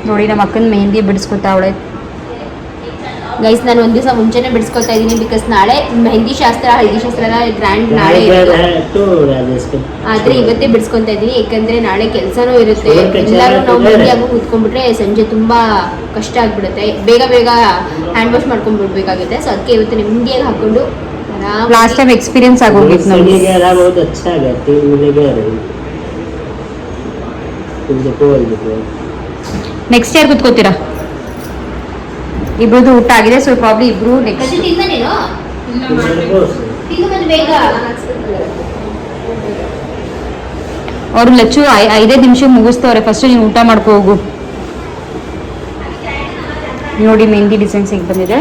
ನೋಡಿ ನಮ್ಮ ಅಕ್ಕನ ಮೆಹಂದಿ ಬಿಡಿಸ್ಕೊತಾ ಅವಳೆ. ಗೈಸ್ ನಾನು ಒಂದು ದಿವಸ ಮುಂಚೆನೆ ಬಿಡಿಸ್ಕೊತಾ ಇದ್ದೀನಿ, ಬಿಕಾಸ್ ನಾಳೆ ಮೆಹಂದಿ ಶಾಸ್ತ್ರ ಹಳದಿ ಶಾಸ್ತ್ರ ಎಲ್ಲ ಗ್ರ್ಯಾಂಡ್ ನಾಳೆ ಆದ್ರೆ ಇವತ್ತೇ ಬಿಡಿಸ್ಕೊತಾ ಇದ್ದೀನಿ. ಯಾಕಂದ್ರೆ ನಾಳೆ ಕೆಲಸನೂ ಇರುತ್ತೆ. ಎಲ್ಲರೂ ನಾವು ಮೆಹಂದಿಯಾಗೂ ಕೂತ್ಕೊಂಡ್ಬಿಟ್ರೆ ಸಂಜೆ ತುಂಬಾ ಕಷ್ಟ ಆಗ್ಬಿಡುತ್ತೆ. ಬೇಗ ಬೇಗ ಹ್ಯಾಂಡ್ ವಾಶ್ ಮಾಡ್ಕೊಂಡ್ಬಿಡ್ಬೇಕಾಗುತ್ತೆ. ಸೊ ಅದಕ್ಕೆ ಇವತ್ತು ನೆಮ್ಮದಿಯಾಗಿ ಹಾಕೊಂಡು ಲಾಸ್ಟ್ ಟೈಮ್ ಎಕ್ಸ್ಪೀರಿಯನ್ಸ್ ಆಗೋಗಿತ್ತು ನೋಡಿ. Next year ಕೂತ್ಕೋತೀರಾ? ಇಬ್ರದ್ದು ಊಟ ಆಗಿದೆ. ಸೊ ಪ್ರಾಬ್ಲಿ ಇಬ್ರು ನೆಕ್ಸ್ಟ್ ಅವರು ಲಚ್ಚು 5 ನಿಮಿಷ ಮುಗಿಸ್ತವ್ರೆ. ಫಸ್ಟ್ ನೀನು ಊಟ ಮಾಡ್ಕೊ ಹೋಗು. ನೋಡಿ ಮೆಹಂದಿ ಡಿಸೈನ್ಸ್ ಹೇಗೆ ಬಂದಿದೆ.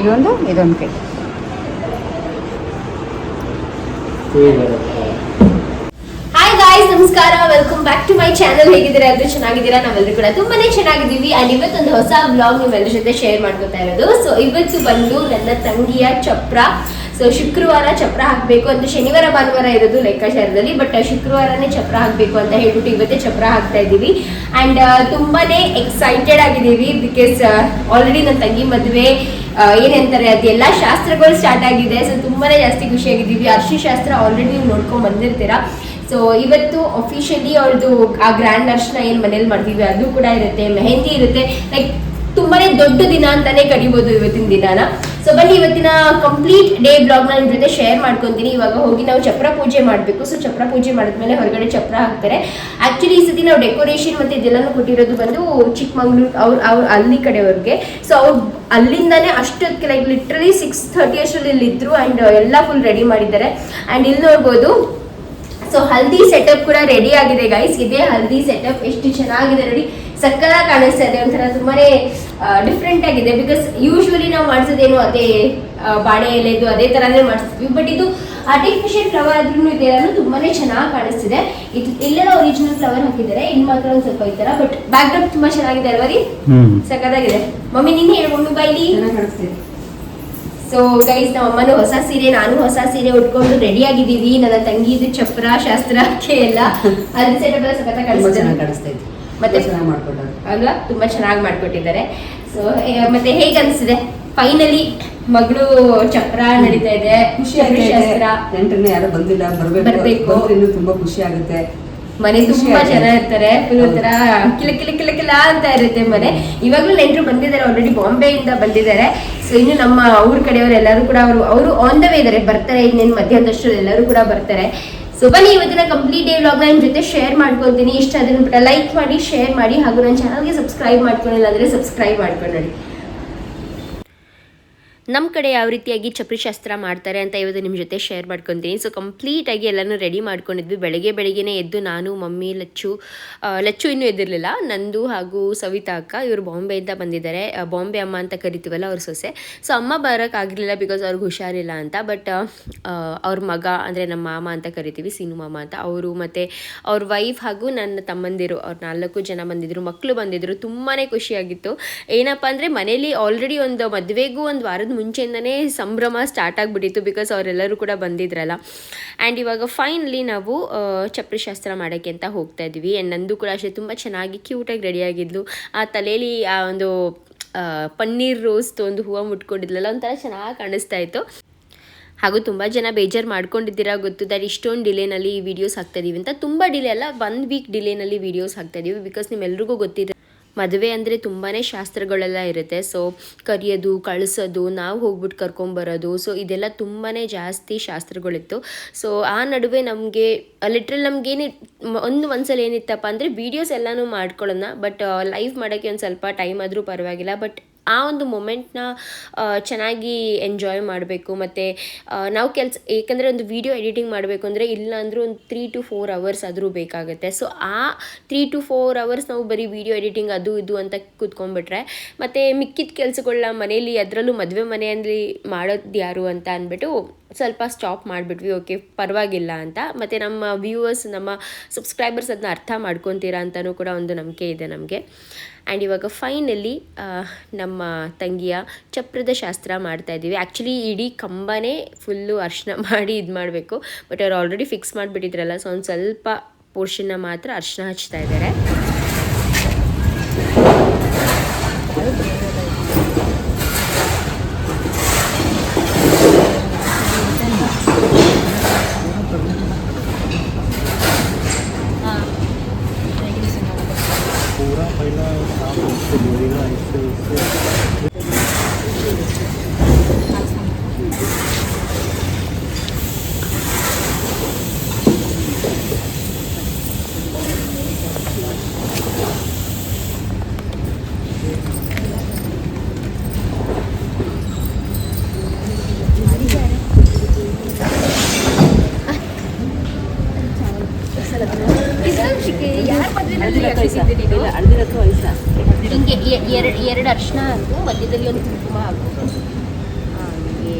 ಇದೊಂದು ಕೈ. ಹಾಯ್ ಗಾಯ್ಸ್, ನಮಸ್ಕಾರ, welcome back to my channel. ಹೇಗಿದ್ದೀರಾ? ಎಲ್ಲರೂ ಚೆನ್ನಾಗಿದ್ದೀರಾ? ನಾವೆಲ್ಲರೂ ಕೂಡ ತುಂಬಾನೇ ಚೆನ್ನಾಗಿದ್ದೀವಿ. ಅಂಡ್ ಇವತ್ತೊಂದು ಹೊಸ ವ್ಲಾಗ್ ನಿಮ್ಮೆಲ್ಲರ ಜೊತೆ ಶೇರ್ ಮಾಡ್ಕೊತಾ ಇರೋದು. ಸೊ ಇವತ್ತು ಬಂದು ನನ್ನ ತಂಗಿಯ ಚಪ್ರ. ಸೊ ಶುಕ್ರವಾರ ಚಪ್ರ ಹಾಕಬೇಕು ಅಂತ, ಶನಿವಾರ ಭಾನುವಾರ ಇರೋದು ಲೆಕ್ಕಾಚಾರದಲ್ಲಿ, ಬಟ್ ಶುಕ್ರವಾರನೇ ಚಪ್ರ ಹಾಕಬೇಕು ಅಂತ ಹೇಳ್ಬಿಟ್ಟು ಇವತ್ತೇ ಚಪ್ರ ಹಾಕ್ತಾ ಇದ್ದೀವಿ. ಅಂಡ್ ತುಂಬಾನೇ ಎಕ್ಸೈಟೆಡ್ ಆಗಿದ್ದೀವಿ. ಬಿಕಾಸ್ ಆಲ್ರೆಡಿ ನನ್ನ ತಂಗಿ ಮದುವೆ ಏನಂತಾರೆ ಅದೆಲ್ಲ ಶಾಸ್ತ್ರಗಳು ಸ್ಟಾರ್ಟ್ ಆಗಿದೆ. ಸೊ ತುಂಬಾನೇ ಜಾಸ್ತಿ ಖುಷಿಯಾಗಿದ್ದೀವಿ. ಅರ್ಶಿ ಶಾಸ್ತ್ರ ಆಲ್ರೆಡಿ ನೀವು ನೋಡ್ಕೊಂಡ್ ಬಂದಿರ್ತೀರಾ. ಸೊ ಇವತ್ತು ಅಫಿಷಿಯಲಿ ಅವ್ರದ್ದು ಆ ಗ್ರ್ಯಾಂಡ್ ಅರ್ಶನ ಏನ್ ಮನೇಲಿ ಮಾಡ್ತೀವಿ ಅದು ಕೂಡ ಇರುತ್ತೆ, ಮೆಹಂದಿ ಇರುತ್ತೆ. ಲೈಕ್ ತುಂಬಾನೇ ದೊಡ್ಡ ದಿನ ಅಂತಾನೆ ಕರಿಬಹುದು ಇವತ್ತಿನ ದಿನಾನ. ಸೊ ಬನ್ನಿ ಇವತ್ತಿನ ಕಂಪ್ಲೀಟ್ ಡೇ ಬ್ಲಾಗ್ ನ ನಿಮ್ ಜೊತೆ ಶೇರ್ ಮಾಡ್ಕೊಂತೀನಿ. ಇವಾಗ ಹೋಗಿ ನಾವು ಚಪ್ರ ಪೂಜೆ ಮಾಡಬೇಕು. ಸೊ ಚಪ್ರ ಪೂಜೆ ಮಾಡಿದ್ಮೇಲೆ ಹೊರಗಡೆ ಚಪ್ರ ಹಾಕ್ತಾರೆ. ಆಕ್ಚುಲಿ ಈ ಸತಿ ನಾವು ಡೆಕೋರೇಷನ್ ಮತ್ತೆ ಇದೆಲ್ಲಾನು ಕೊಟ್ಟಿರೋದು ಬಂದು ಚಿಕ್ಕಮಂಗ್ಳೂರು ಅವ್ರ ಅಲ್ಲಿ ಕಡೆಯವ್ರಿಗೆ. ಸೊ ಅವ್ರು ಅಲ್ಲಿಂದಾನೇ ಅಷ್ಟೊತ್ತಿಗೆ ಲೈಕ್ ಲಿಟ್ರಲಿ 6:30 ಅಷ್ಟರಲ್ಲಿ ಇಲ್ಲಿ ಇದ್ರು. ಅಂಡ್ ಎಲ್ಲ ಫುಲ್ ರೆಡಿ ಮಾಡಿದ್ದಾರೆ. ಅಂಡ್ ಇಲ್ಲಿ ನೋಡ್ಬೋದು. ಸೊ ಹಲ್ದಿ ಸೆಟಪ್ ಕೂಡ ರೆಡಿ ಆಗಿದೆ ಗೈಸ್. ಇದೇ ಹಲ್ದಿ ಸೆಟಪ್ ಎಷ್ಟು ಚೆನ್ನಾಗಿದೆ ನೋಡಿ, ಸಕ್ಕತ್ತಾಗಿ ಕಾಣಿಸ್ತಾ ಇದೆ. ಒಂಥರ ತುಂಬಾನೇ ಡಿಫ್ರೆಂಟ್ ಆಗಿದೆ. ಬಿಕಾಸ್ ಯೂಶ್ವಲಿ ನಾವು ಮಾಡಿಸೋದೇನು ಅದೇ ಬಾಳೆ ಎಲೆದು ಅದೇ ತರಾನೇ ಮಾಡಿಸ್ತೀವಿ. ಬಟ್ ಇದು ಆರ್ಟಿಫಿಷಿಯಲ್ ಫ್ಲವರ್ ಆದ್ರೂ ಇದೆಲ್ಲ ತುಂಬಾನೇ ಚೆನ್ನಾಗಿ ಕಾಣಿಸ್ತಿದೆ. ಇದು ಇಲ್ಲೆಲ್ಲ ಒರಿಜಿನಲ್ ಫ್ಲವರ್ ಹಾಕಿದ್ದಾರೆ, ಇನ್ ಮಾತ್ರ ಒಂದ್ ಸ್ವಲ್ಪ ಈ ತರ. ಬಟ್ ಬ್ಯಾಕ್ ಡ್ರಾಪ್ ತುಂಬಾ ಚೆನ್ನಾಗಿದೆ ಅಲ್ವಾ ರೀ? ಸಕ್ಕತ್ತಾಗಿದೆ. ಮಮ್ಮಿ ನಿನ್ನೆ ಹೇಳ್ಕೊಂಡು ಬೈಲಿ. ಸೊ ಗೈಸ್, ನಮ್ಮ ಅಮ್ಮನು ಹೊಸ ಸೀರೆ, ನಾನು ಹೊಸ ಸೀರೆ ಉಟ್ಕೊಂಡು ರೆಡಿ ಆಗಿದ್ದೀವಿ. ನನ್ನ ತಂಗಿದು ಚಪ್ರ ಶಾಸ್ತ್ರಕ್ಕೆ ಎಲ್ಲ ಅಲ್ಲಿ ಸೆಟಪ್ ಎಲ್ಲ ಸಖತ್ತಾಗಿ ಕಾಣಿಸ್ತಾ ಇದೆ. ಮತ್ತೆ ಅಲ್ವಾ, ತುಂಬಾ ಚೆನ್ನಾಗಿ ಮಾಡ್ಕೊಟ್ಟಿದ್ದಾರೆ. ಸೊ ಮತ್ತೆ ಹೇಗೆ ಅನ್ಸಿದೆ? ಫೈನಲಿ ಮಗಳು ಚಪ್ರ ನಡೀತಾ ಇದೆ. ಶಾಸ್ತ್ರ ಯಾರು ಬಂದಿಲ್ಲ, ಬರ್ಬೇಕು. ತುಂಬಾ ಖುಷಿ ಆಗುತ್ತೆ. ಮನೆ ತುಂಬಾ ಜನ ಇರ್ತಾರೆ. ಫುಲ್ ಒಂಥರ ಕಿಲ ಕಿಲ ಕಿಲ ಕಿಲ ಅಂತ ಇರುತ್ತೆ ಮನೆ. ಇವಾಗ್ಲೂ ನೆಂಟರು ಬಂದಿದ್ದಾರೆ, ಆಲ್ರೆಡಿ ಬಾಂಬೆಯಿಂದ ಬಂದಿದ್ದಾರೆ. ಸೊ ಇನ್ನು ನಮ್ಮ ಊರ್ ಕಡೆಯವರು ಎಲ್ಲರೂ ಕೂಡ ಅವರು ಆನ್ ದ ವೇ ಇದಾರೆ, ಬರ್ತಾರೆ. ಇನ್ನೇನು ಮಧ್ಯಾಹ್ನದಷ್ಟು ಎಲ್ಲರೂ ಕೂಡ ಬರ್ತಾರೆ. ಸೊ ಬನ್ನಿ ಇವತ್ತಿನ ಕಂಪ್ಲೀಟ್ ಡೇ ವ್ಲಾಗ್ ನಿಮ್ ಜೊತೆ ಶೇರ್ ಮಾಡ್ಕೊತೀನಿ. ಇಷ್ಟ ಅದನ್ನ ಲೈಕ್ ಮಾಡಿ, ಶೇರ್ ಮಾಡಿ, ಹಾಗೂ ನನ್ನ ಚಾನಲ್ಗೆ ಸಬ್ಸ್ಕ್ರೈಬ್ ಮಾಡ್ಕೊಂಡಿಲ್ಲ ಅಂದ್ರೆ ಸಬ್ಸ್ಕ್ರೈಬ್ ಮಾಡ್ಕೊಂಡು ನೋಡಿ. ನಮ್ಮ ಕಡೆ ಯಾವ ರೀತಿಯಾಗಿ ಚಪ್ರಿ ಶಾಸ್ತ್ರ ಮಾಡ್ತಾರೆ ಅಂತ ಇವತ್ತು ನಿಮ್ಮ ಜೊತೆ ಶೇರ್ ಮಾಡ್ಕೊತೀನಿ. ಸೊ ಕಂಪ್ಲೀಟಾಗಿ ಎಲ್ಲನೂ ರೆಡಿ ಮಾಡ್ಕೊಂಡಿದ್ವಿ. ಬೆಳಗ್ಗೆನೇ ಎದ್ದು ನಾನು, ಮಮ್ಮಿ, ಲಚ್ಚು ಇನ್ನೂ ಎದ್ದಿರಲಿಲ್ಲ, ನಂದು ಹಾಗೂ ಸವಿತಾ ಅಕ್ಕ. ಇವರು ಬಾಂಬೆಯಿಂದ ಬಂದಿದ್ದಾರೆ. ಬಾಂಬೆ ಅಮ್ಮ ಅಂತ ಕರಿತೀವಲ್ಲ, ಅವ್ರ ಸೊಸೆ. ಸೊ ಅಮ್ಮ ಬರೋಕ್ಕಾಗಲಿಲ್ಲ ಬಿಕಾಸ್ ಅವ್ರಿಗೆ ಹುಷಾರಿಲ್ಲ ಅಂತ. ಬಟ್ ಅವ್ರ ಮಗ ಅಂದರೆ ನಮ್ಮ ಮಾಮ ಅಂತ ಕರಿತೀವಿ, ಸೀನು ಮಾಮ ಅಂತ, ಅವರು ಮತ್ತು ಅವ್ರ ವೈಫ್ ಹಾಗೂ ನನ್ನ ತಮ್ಮಂದಿರು, ಅವ್ರು 4 ಜನ ಬಂದಿದ್ದರು. ಮಕ್ಕಳು ಬಂದಿದ್ದರು. ತುಂಬಾ ಖುಷಿಯಾಗಿತ್ತು. ಏನಪ್ಪ ಅಂದರೆ ಮನೇಲಿ ಆಲ್ರೆಡಿ ಒಂದು ಮದುವೆಗೂ ಒಂದು ವಾರದ ಮುಂಚೆಯಿಂದನೇ ಸಂಭ್ರಮ ಸ್ಟಾರ್ಟ್ ಆಗಿಬಿಟ್ಟಿತ್ತು. ಬಿಕಾಸ್ ಅವರೆಲ್ಲರೂ ಕೂಡ ಬಂದಿದ್ರಲ್ಲ. ಆ್ಯಂಡ್ ಇವಾಗ ಫೈನಲಿ ನಾವು ಚಪ್ರಿ ಶಾಸ್ತ್ರ ಮಾಡೋಕ್ಕೆ ಅಂತ ಹೋಗ್ತಾ ಇದ್ವಿ. ಆ್ಯಂಡ್ ನಂದು ಕೂಡ ಅಷ್ಟೇ ತುಂಬ ಚೆನ್ನಾಗಿ ಕ್ಯೂಟಾಗಿ ರೆಡಿಯಾಗಿದ್ಲು. ಆ ತಲೆಯಲ್ಲಿ ಆ ಒಂದು ಪನ್ನೀರ್ ರೋಸ್ಟ್ ಒಂದು ಹೂವು ಮುಟ್ಕೊಂಡಿದ್ಲಲ್ಲ, ಒಂಥರ ಚೆನ್ನಾಗಿ ಕಾಣಿಸ್ತಾ ಇತ್ತು. ಹಾಗೂ ತುಂಬ ಜನ ಬೇಜಾರು ಮಾಡ್ಕೊಂಡಿದ್ದೀರಾ ಗೊತ್ತು, ದಟ್ ಇಷ್ಟೊಂದು ಡಿಲೇನಲ್ಲಿ ವೀಡಿಯೋಸ್ ಹಾಕ್ತಾಯಿದ್ದೀವಿ ಅಂತ. ತುಂಬ ಡಿಲೇ ಅಲ್ಲ, 1 ವೀಕ್ ಡಿಲೇನಲ್ಲಿ ವೀಡಿಯೋಸ್ ಹಾಕ್ತಾಯಿದ್ದೀವಿ. ಬಿಕಾಸ್ ನಿಮ್ಮೆಲ್ರಿಗೂ ಗೊತ್ತಿದೆ ಮದುವೆ ಅಂದರೆ ತುಂಬಾ ಶಾಸ್ತ್ರಗಳೆಲ್ಲ ಇರುತ್ತೆ. ಸೊ ಕರಿಯೋದು, ಕಳಿಸೋದು, ನಾವು ಹೋಗ್ಬಿಟ್ಟು ಕರ್ಕೊಂಬರೋದು, ಸೊ ಇದೆಲ್ಲ ತುಂಬಾ ಜಾಸ್ತಿ ಶಾಸ್ತ್ರಗಳಿತ್ತು. ಸೊ ಆ ನಡುವೆ ನಮಗೆ ಲಿಟ್ರಲ್ ನಮಗೇನು ಒಂದ್ಸಲ ಏನಿತ್ತಪ್ಪ ಅಂದರೆ ವೀಡಿಯೋಸ್ ಎಲ್ಲನೂ ಮಾಡ್ಕೊಳ್ಳೋಣ, ಬಟ್ ಲೈವ್ ಮಾಡೋಕ್ಕೆ ಒಂದು ಸ್ವಲ್ಪ ಟೈಮ್ ಆದರೂ ಪರವಾಗಿಲ್ಲ. ಬಟ್ ಆ ಒಂದು ಮೊಮೆಂಟ್ನ ಚೆನ್ನಾಗಿ ಎಂಜಾಯ್ ಮಾಡಬೇಕು. ಮತ್ತು ನಾವು ಏಕೆಂದರೆ ಒಂದು ವಿಡಿಯೋ ಎಡಿಟಿಂಗ್ ಮಾಡಬೇಕು ಅಂದರೆ ಇಲ್ಲ ಅಂದರೂ ಒಂದು 3 to 4 hours ಆದರೂ ಬೇಕಾಗುತ್ತೆ. ಸೊ ಆ 3 to 4 hours ನಾವು ಬರೀ ವಿಡಿಯೋ ಎಡಿಟಿಂಗ್ ಅದು ಇದು ಅಂತ ಕೂತ್ಕೊಂಡ್ಬಿಟ್ರೆ ಮತ್ತು ಮಿಕ್ಕಿದ ಕೆಲಸಗಳನ್ನ ಮನೇಲಿ, ಅದರಲ್ಲೂ ಮದುವೆ ಮನೆಯಲ್ಲಿ ಮಾಡೋದು ಯಾರು ಅಂತ ಅಂದ್ಬಿಟ್ಟು ಸ್ವಲ್ಪ ಸ್ಟಾಪ್ ಮಾಡಿಬಿಟ್ವಿ. ಓಕೆ ಪರವಾಗಿಲ್ಲ ಅಂತ. ಮತ್ತು ನಮ್ಮ ವ್ಯೂವರ್ಸ್, ನಮ್ಮ ಸಬ್ಸ್ಕ್ರೈಬರ್ಸ್ ಅದನ್ನ ಅರ್ಥ ಮಾಡ್ಕೊತೀರಾ ಅಂತಲೂ ಕೂಡ ಒಂದು ನಂಬಿಕೆ ಇದೆ ನಮಗೆ. ಆ್ಯಂಡ್ ಇವಾಗ ಫೈನಲಿ ನಮ್ಮ ತಂಗಿಯ ಚಪ್ರದ ಶಾಸ್ತ್ರ ಮಾಡ್ತಾಯಿದ್ದೀವಿ. ಆ್ಯಕ್ಚುಲಿ ಇಡೀ ಕಂಬನೇ ಫುಲ್ಲು ಅರ್ಶಿನ ಮಾಡಿ ಇದು ಮಾಡಬೇಕು. ಬಟ್ ಅವ್ರು ಆಲ್ರೆಡಿ ಫಿಕ್ಸ್ ಮಾಡಿಬಿಟ್ಟಿದ್ರಲ್ಲ, ಸೊ ಒಂದು ಸ್ವಲ್ಪ ಪೋರ್ಷನ್ನ ಮಾತ್ರ ಅರಿಶಿನ ಹಚ್ತಾ ಇದ್ದಾರೆ. पूरा पहला काम उससे बोलेगा इससे ಹಿಂಗೆ ಎರಡು ಅರಿಶಿನ ಹಾಕು, ಮಧ್ಯದಲ್ಲಿ ಒಂದು ಕುಂಕುಮ ಹಾಕು. ಹಂಗೆ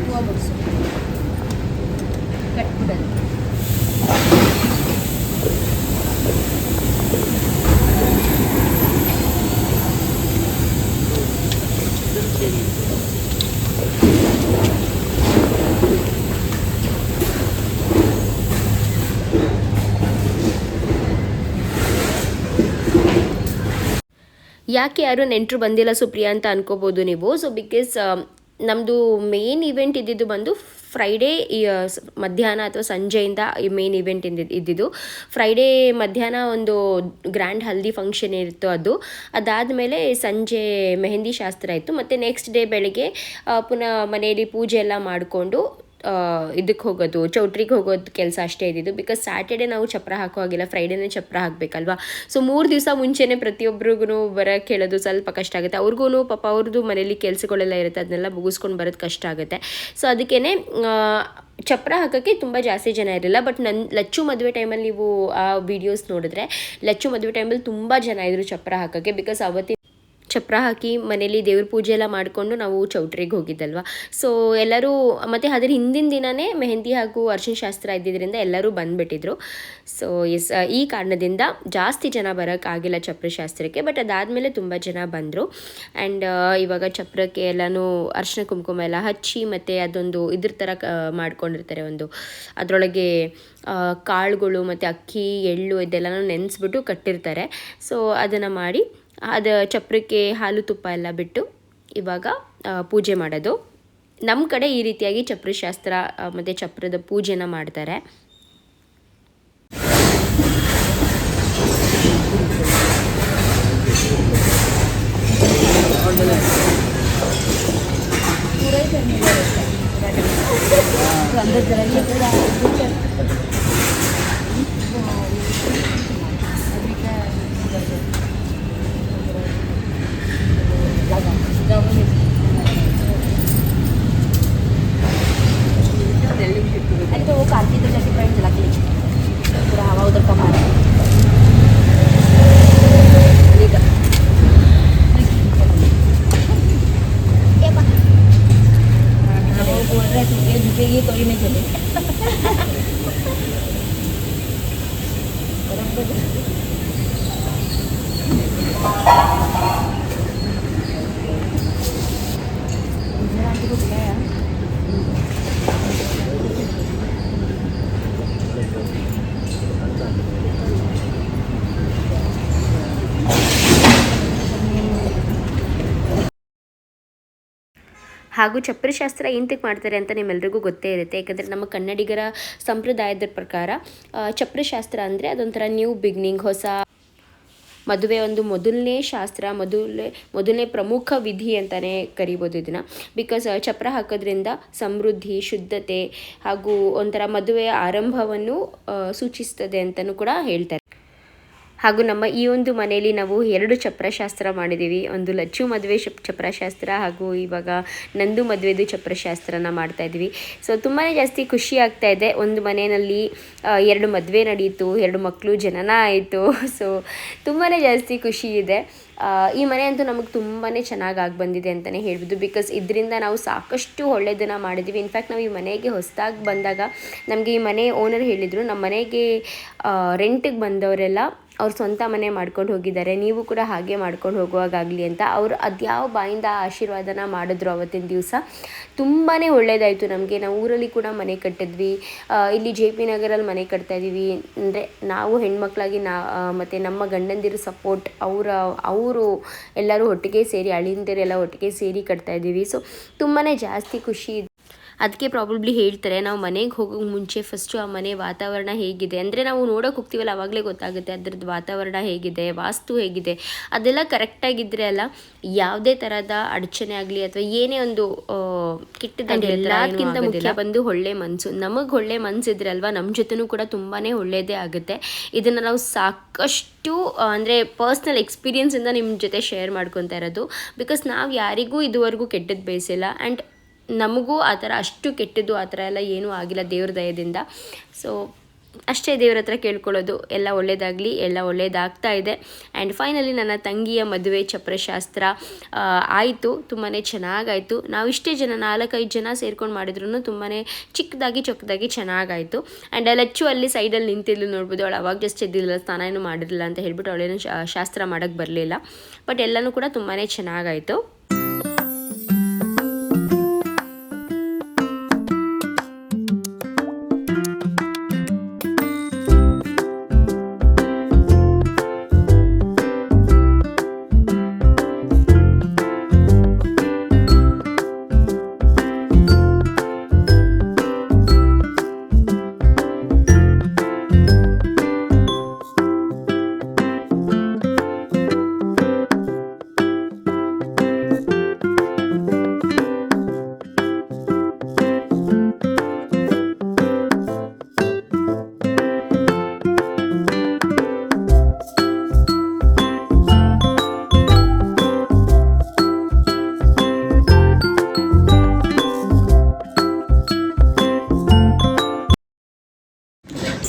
ಹೂವು ಮುಡ್ಸು, ಕಟ್ಬಿಡೋದು. ಯಾಕೆ ಯಾರು ನೆಂಟರು ಬಂದಿಲ್ಲ ಸುಪ್ರಿಯಾ ಅಂತ ಅನ್ಕೋಬೋದು ನೀವು. ಸೊ ಬಿಕಾಸ್ ನಮ್ಮದು ಮೇನ್ ಇವೆಂಟ್ ಇದ್ದಿದ್ದು ಬಂದು ಫ್ರೈಡೇ ಮಧ್ಯಾಹ್ನ ಅಥವಾ ಸಂಜೆಯಿಂದ ಈ ಮೇನ್ ಇವೆಂಟ್ ಇದ್ದಿದ್ದು. ಫ್ರೈಡೇ ಮಧ್ಯಾಹ್ನ ಒಂದು ಗ್ರ್ಯಾಂಡ್ ಹಲ್ದಿ ಫಂಕ್ಷನ್ ಇತ್ತು, ಅದಾದಮೇಲೆ ಸಂಜೆ ಮೆಹಂದಿ ಶಾಸ್ತ್ರ ಇತ್ತು. ಮತ್ತು ನೆಕ್ಸ್ಟ್ ಡೇ ಬೆಳಗ್ಗೆ ಪುನಃ ಮನೆಯಲ್ಲಿ ಪೂಜೆ ಎಲ್ಲ ಮಾಡಿಕೊಂಡು ಇದಕ್ಕೆ ಹೋಗೋದು, ಚೌಟ್ರಿಗೆ ಹೋಗೋದು ಕೆಲಸ ಅಷ್ಟೇ ಇದ್ದಿದ್ದು. ಬಿಕಾಸ್ ಸ್ಯಾಟರ್ಡೇ ನಾವು ಚಪ್ರ ಹಾಕೋ ಹಾಗಿಲ್ಲ, ಫ್ರೈಡೇನೇ ಚಪ್ರ ಹಾಕಬೇಕಲ್ವಾ. ಸೊ 3 ದಿವಸ ಮುಂಚೆನೇ ಪ್ರತಿಯೊಬ್ಬರಿಗೂ ಬರೋಕ್ಕೆ ಹೇಳೋದು ಸ್ವಲ್ಪ ಕಷ್ಟ ಆಗುತ್ತೆ. ಅವ್ರಿಗೂ ಪಾಪ ಅವ್ರದ್ದು ಮನೇಲಿ ಕೆಲಸಗಳೆಲ್ಲ ಇರುತ್ತೆ, ಅದನ್ನೆಲ್ಲ ಮುಗಿಸ್ಕೊಂಡು ಬರೋದು ಕಷ್ಟ ಆಗುತ್ತೆ. ಸೊ ಅದಕ್ಕೇ ಚಪ್ರ ಹಾಕೋಕ್ಕೆ ತುಂಬ ಜಾಸ್ತಿ ಜನ ಇರಲಿಲ್ಲ. ಬಟ್ ಲಚ್ಚು ಮದುವೆ ಟೈಮಲ್ಲಿ ನೀವು ಆ ವಿಡಿಯೋಸ್ ನೋಡಿದ್ರೆ, ಲಚ್ಚು ಮದುವೆ ಟೈಮಲ್ಲಿ ತುಂಬ ಜನ ಇದ್ದರು ಚಪ್ರ ಹಾಕೋಕ್ಕೆ. ಬಿಕಾಸ್ ಅವತ್ತಿನ ಚಪ್ರ ಹಾಕಿ ಮನೇಲಿ ದೇವ್ರ ಪೂಜೆ ಎಲ್ಲ ಮಾಡಿಕೊಂಡು ನಾವು ಚೌಟ್ರಿಗೆ ಹೋಗಿದ್ದಲ್ವ. ಸೊ ಎಲ್ಲರೂ ಮತ್ತು ಅದ್ರ ಹಿಂದಿನ ದಿನವೇ ಮೆಹಂದಿ ಹಾಗೂ ಅರ್ಶಿನ ಶಾಸ್ತ್ರ ಇದ್ದಿದ್ದರಿಂದ ಎಲ್ಲರೂ ಬಂದುಬಿಟ್ಟಿದ್ರು. ಸೊ ಈ ಕಾರಣದಿಂದ ಜಾಸ್ತಿ ಜನ ಬರೋಕ್ಕಾಗಿಲ್ಲ ಚಪ್ರ ಶಾಸ್ತ್ರಕ್ಕೆ. ಬಟ್ ಅದಾದಮೇಲೆ ತುಂಬ ಜನ ಬಂದರು. ಆ್ಯಂಡ್ ಇವಾಗ ಚಪ್ರಕ್ಕೆ ಎಲ್ಲನೂ ಅರ್ಶಿನ ಕುಂಕುಮ ಎಲ್ಲ ಹಚ್ಚಿ, ಮತ್ತು ಅದೊಂದು ಇದ್ರ ಥರ ಮಾಡ್ಕೊಂಡಿರ್ತಾರೆ, ಒಂದು ಅದರೊಳಗೆ ಕಾಳುಗಳು ಮತ್ತು ಅಕ್ಕಿ, ಎಳ್ಳು ಇದೆಲ್ಲನೂ ನೆನೆಸ್ಬಿಟ್ಟು ಕಟ್ಟಿರ್ತಾರೆ. ಸೊ ಅದನ್ನು ಮಾಡಿ ಅದು ಚಪ್ರಕ್ಕೆ ಹಾಲು ತುಪ್ಪ ಎಲ್ಲ ಬಿಟ್ಟು ಇವಾಗ ಪೂಜೆ ಮಾಡೋದು. ನಮ್ಮ ಕಡೆ ಈ ರೀತಿಯಾಗಿ ಚಪ್ರ ಶಾಸ್ತ್ರ ಮತ್ತು ಚಪ್ರದ ಪೂಜೆನ ಮಾಡ್ತಾರೆ. तो कार्तिक जैसे फ्रेंड जला के पूरा हवा उधर कम आ रहा है. वो बोल रहे थे झुकेगी तो ही नहीं चले. ಹಾಗೂ ಚಪ್ರಶಾಸ್ತ್ರ ಎಂತಕ್ಕೆ ಮಾಡ್ತಾರೆ ಅಂತ ನಿಮ್ಮೆಲ್ರಿಗೂ ಗೊತ್ತೇ ಇರುತ್ತೆ. ಯಾಕಂದರೆ ನಮ್ಮ ಕನ್ನಡಿಗರ ಸಂಪ್ರದಾಯದ ಪ್ರಕಾರ ಚಪ್ರಶಾಸ್ತ್ರ ಅಂದರೆ ಅದೊಂಥರ ನ್ಯೂ ಬಿಗ್ನಿಂಗ್, ಹೊಸ ಮದುವೆ ಒಂದು ಮೊದಲನೇ ಶಾಸ್ತ್ರ, ಮೊದಲನೇ ಪ್ರಮುಖ ವಿಧಿ ಅಂತಲೇ ಕರಿಬೋದು ಇದನ್ನು. ಬಿಕಾಸ್ ಚಪ್ರ ಹಾಕೋದ್ರಿಂದ ಸಮೃದ್ಧಿ, ಶುದ್ಧತೆ ಹಾಗೂ ಒಂಥರ ಮದುವೆಯ ಆರಂಭವನ್ನು ಸೂಚಿಸ್ತದೆ ಅಂತಲೂ ಕೂಡ ಹೇಳ್ತಾರೆ. ಹಾಗೂ ನಮ್ಮ ಈ ಒಂದು ಮನೆಯಲ್ಲಿ ನಾವು 2 ಚಪ್ರಶಾಸ್ತ್ರ ಮಾಡಿದ್ದೀವಿ. ಒಂದು ಲಚ್ಚು ಮದುವೆ ಚಪ್ರಶಾಸ್ತ್ರ ಹಾಗೂ ಇವಾಗ ನಂದು ಮದುವೆದು ಚಪ್ರಶಾಸ್ತ್ರನ ಮಾಡ್ತಾಯಿದ್ವಿ. ಸೊ ತುಂಬಾ ಜಾಸ್ತಿ ಖುಷಿ ಆಗ್ತಾ ಇದೆ. ಒಂದು ಮನೆಯಲ್ಲಿ 2 ಮದುವೆ ನಡೀತು, 2 ಮಕ್ಕಳು ಜನನ ಆಯಿತು. ಸೊ ತುಂಬಾ ಜಾಸ್ತಿ ಖುಷಿ ಇದೆ. ಈ ಮನೆ ಅಂತೂ ನಮಗೆ ತುಂಬಾ ಚೆನ್ನಾಗಿ ಬಂದಿದೆ ಅಂತಲೇ ಹೇಳ್ಬೋದು. ಬಿಕಾಸ್ ಇದರಿಂದ ನಾವು ಸಾಕಷ್ಟು ಒಳ್ಳೆಯದನ್ನು ಮಾಡಿದ್ದೀವಿ. ಇನ್ಫ್ಯಾಕ್ಟ್ ನಾವು ಈ ಮನೆಗೆ ಹೊಸದಾಗಿ ಬಂದಾಗ ನಮಗೆ ಈ ಮನೆ ಓನರ್ ಹೇಳಿದರು, ನಮ್ಮ ಮನೆಗೆ ರೆಂಟಿಗೆ ಬಂದವರೆಲ್ಲ ಅವ್ರು ಸ್ವಂತ ಮನೆ ಮಾಡ್ಕೊಂಡು ಹೋಗಿದ್ದಾರೆ, ನೀವು ಕೂಡ ಹಾಗೆ ಮಾಡ್ಕೊಂಡು ಹೋಗುವಾಗಲಿ ಅಂತ ಅವರು ಅದ್ಯಾವ ಬಾಯಿಂದ ಆಶೀರ್ವಾದನ ಮಾಡಿದ್ರು ಅವತ್ತಿನ ದಿವಸ. ತುಂಬಾ ಒಳ್ಳೆಯದಾಯಿತು ನಮಗೆ. ನಾವು ಊರಲ್ಲಿ ಕೂಡ ಮನೆ ಕಟ್ಟಿದ್ವಿ, ಇಲ್ಲಿ JP ನಗರಲ್ಲಿ ಮನೆ ಕಟ್ತಾಯಿದ್ದೀವಿ. ಅಂದರೆ ನಾವು ಹೆಣ್ಮಕ್ಳಾಗಿ ಮತ್ತು ನಮ್ಮ ಗಂಡಂದಿರು ಸಪೋರ್ಟ್ ಅವರು ಎಲ್ಲರೂ ಒಟ್ಟಿಗೆ ಸೇರಿ, ಅಳಿಂದಿರೆಲ್ಲ ಒಟ್ಟಿಗೆ ಸೇರಿ ಕಟ್ತಾಯಿದ್ದೀವಿ. ಸೊ ತುಂಬಾ ಜಾಸ್ತಿ ಖುಷಿ. ಅದಕ್ಕೆ ಪ್ರಾಬಬ್ಲಿ ಹೇಳ್ತಾರೆ ನಾವು ಮನೆಗೆ ಹೋಗೋಕೆ ಮುಂಚೆ ಫಸ್ಟು ಆ ಮನೆ ವಾತಾವರಣ ಹೇಗಿದೆ, ಅಂದರೆ ನಾವು ನೋಡೋಕೆ ಹೋಗ್ತೀವಲ್ಲ ಆವಾಗಲೇ ಗೊತ್ತಾಗುತ್ತೆ ಅದರದ್ದು ವಾತಾವರಣ ಹೇಗಿದೆ, ವಾಸ್ತು ಹೇಗಿದೆ, ಅದೆಲ್ಲ ಕರೆಕ್ಟಾಗಿದ್ದರೆ ಅಲ್ಲ ಯಾವುದೇ ಥರದ ಅಡಚಣೆ ಆಗಲಿ ಅಥವಾ ಏನೇ ಒಂದು ಕೆಟ್ಟದಾಗಲಿ ಎಲ್ಲದಕ್ಕಿಂತ ಮುಖ್ಯ ಬಂದು ಒಳ್ಳೆ ಮನಸ್ಸು. ನಮಗೆ ಒಳ್ಳೆ ಮನಸ್ಸಿದ್ರೆ ಅಲ್ವಾ ನಮ್ಮ ಜೊತೆನೂ ಕೂಡ ತುಂಬಾ ಒಳ್ಳೆಯದೇ ಆಗುತ್ತೆ. ಇದನ್ನು ನಾವು ಸಾಕಷ್ಟು ಅಂದರೆ ಪರ್ಸ್ನಲ್ ಎಕ್ಸ್ಪೀರಿಯನ್ಸಿಂದ ನಿಮ್ಮ ಜೊತೆ ಶೇರ್ ಮಾಡ್ಕೊತಾ ಇರೋದು. ಬಿಕಾಸ್ ನಾವು ಯಾರಿಗೂ ಇದುವರೆಗೂ ಕೆಟ್ಟದ್ದು ಬಯಸಿಲ್ಲ ಆ್ಯಂಡ್ ನಮಗೂ ಆ ಥರ ಅಷ್ಟು ಕೆಟ್ಟದ್ದು ಆ ಥರ ಎಲ್ಲ ಏನೂ ಆಗಿಲ್ಲ ದೇವ್ರ ದಯದಿಂದ. ಸೊ ಅಷ್ಟೇ ದೇವ್ರ ಹತ್ರ ಕೇಳ್ಕೊಳ್ಳೋದು ಎಲ್ಲ ಒಳ್ಳೇದಾಗಲಿ, ಎಲ್ಲ ಒಳ್ಳೇದಾಗ್ತಾ ಇದೆ. ಆ್ಯಂಡ್ ಫೈನಲಿ ನನ್ನ ತಂಗಿಯ ಮದುವೆ ಚಪ್ರಶಾಸ್ತ್ರ ಆಯಿತು, ತುಂಬಾ ಚೆನ್ನಾಗಾಯಿತು. ನಾವು ಇಷ್ಟೇ ಜನ 4-5 ಜನ ಸೇರ್ಕೊಂಡು ಮಾಡಿದ್ರು ತುಂಬಾ ಚೊಕ್ಕದಾಗಿ ಚೆನ್ನಾಗಾಯಿತು. ಆ್ಯಂಡ್ ಲಚ್ಚು ಅಲ್ಲಿ ಸೈಡಲ್ಲಿ ನಿಂತಿದ್ಲು ನೋಡ್ಬೋದು, ಅವಳು ಅವಾಗ ಜಸ್ಟ್ ಎದ್ದಿಲ್ಲ, ಸ್ನಾನ ಏನೂ ಮಾಡಿರಲಿಲ್ಲ ಅಂತ ಹೇಳ್ಬಿಟ್ಟು ಅವಳೇನು ಶಾಸ್ತ್ರ ಮಾಡೋಕ್ಕೆ ಬರಲಿಲ್ಲ. ಬಟ್ ಎಲ್ಲನೂ ಕೂಡ ತುಂಬಾ ಚೆನ್ನಾಗಾಯಿತು.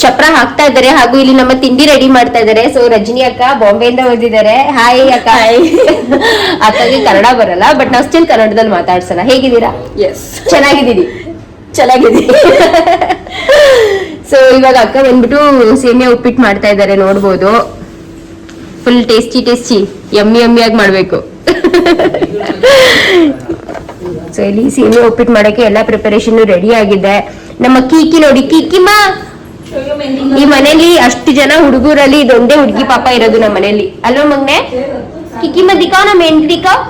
ಚಪ್ರ ಹಾಕ್ತಾ ಇದ್ದಾರೆ ಹಾಗೂ ಇಲ್ಲಿ ನಮ್ಮ ತಿಂಡಿ ರೆಡಿ ಮಾಡ್ತಾ ಇದ್ದಾರೆ. ಸೊ ರಜನಿ ಅಕ್ಕ ಬಾಂಬೆಯಿಂದ ಬಂದಿದ್ದಾರೆ. ಹಾಯ್ ಅಕ್ಕ. ಅಕ್ಕಗೆ ಕನ್ನಡ ಬರಲ್ಲ, ಬಟ್ ನಾವು ಸ್ಟಿಲ್ ಕನ್ನಡದಲ್ಲಿ ಮಾತಾಡ್ಸೋಣ. ಹೇಗಿದ್ದೀರಾ? ಎಸ್, ಚೆನ್ನಾಗಿದ್ದೀನಿ. ಸೊ ಇವಾಗ ಅಕ್ಕ ಬಂದ್ಬಿಟ್ಟು ಸೇಮಿಯಾ ಉಪ್ಪಿಟ್ಟು ಮಾಡ್ತಾ ಇದ್ದಾರೆ, ನೋಡ್ಬೋದು. ಫುಲ್ ಟೇಸ್ಟಿ ಯಮ್ಮಿ ಆಗಿ ಮಾಡ್ಬೇಕು. ಸೊ ಇಲ್ಲಿ ಸೇಮಿಯಾ ಉಪ್ಪಿಟ್ಟು ಮಾಡಕ್ಕೆ ಎಲ್ಲ ಪ್ರಿಪರೇಷನ್ ರೆಡಿ ಆಗಿದೆ. ನಮ್ಮ ಕೀಕಿ ನೋಡಿ, ಕೀಕಿಮ್ಮ ಈ ಮನೇಲಿ ಅಷ್ಟು ಜನ ಹುಡುಗರಲ್ಲಿ ಇದೊಂದೇ ಹುಡುಗಿ ಪಾಪ ಇರೋದು ನಮ್ಮ ಮನೇಲಿ. ಅಲ್ವಾ ಮಗ್ನೆ? ಕಿಕಿಮ್ಮ ದಿಕ್ಕಾವ್, ನಾ ಮೆಹಂದಿ ದಿಕ್ಕಾವ್,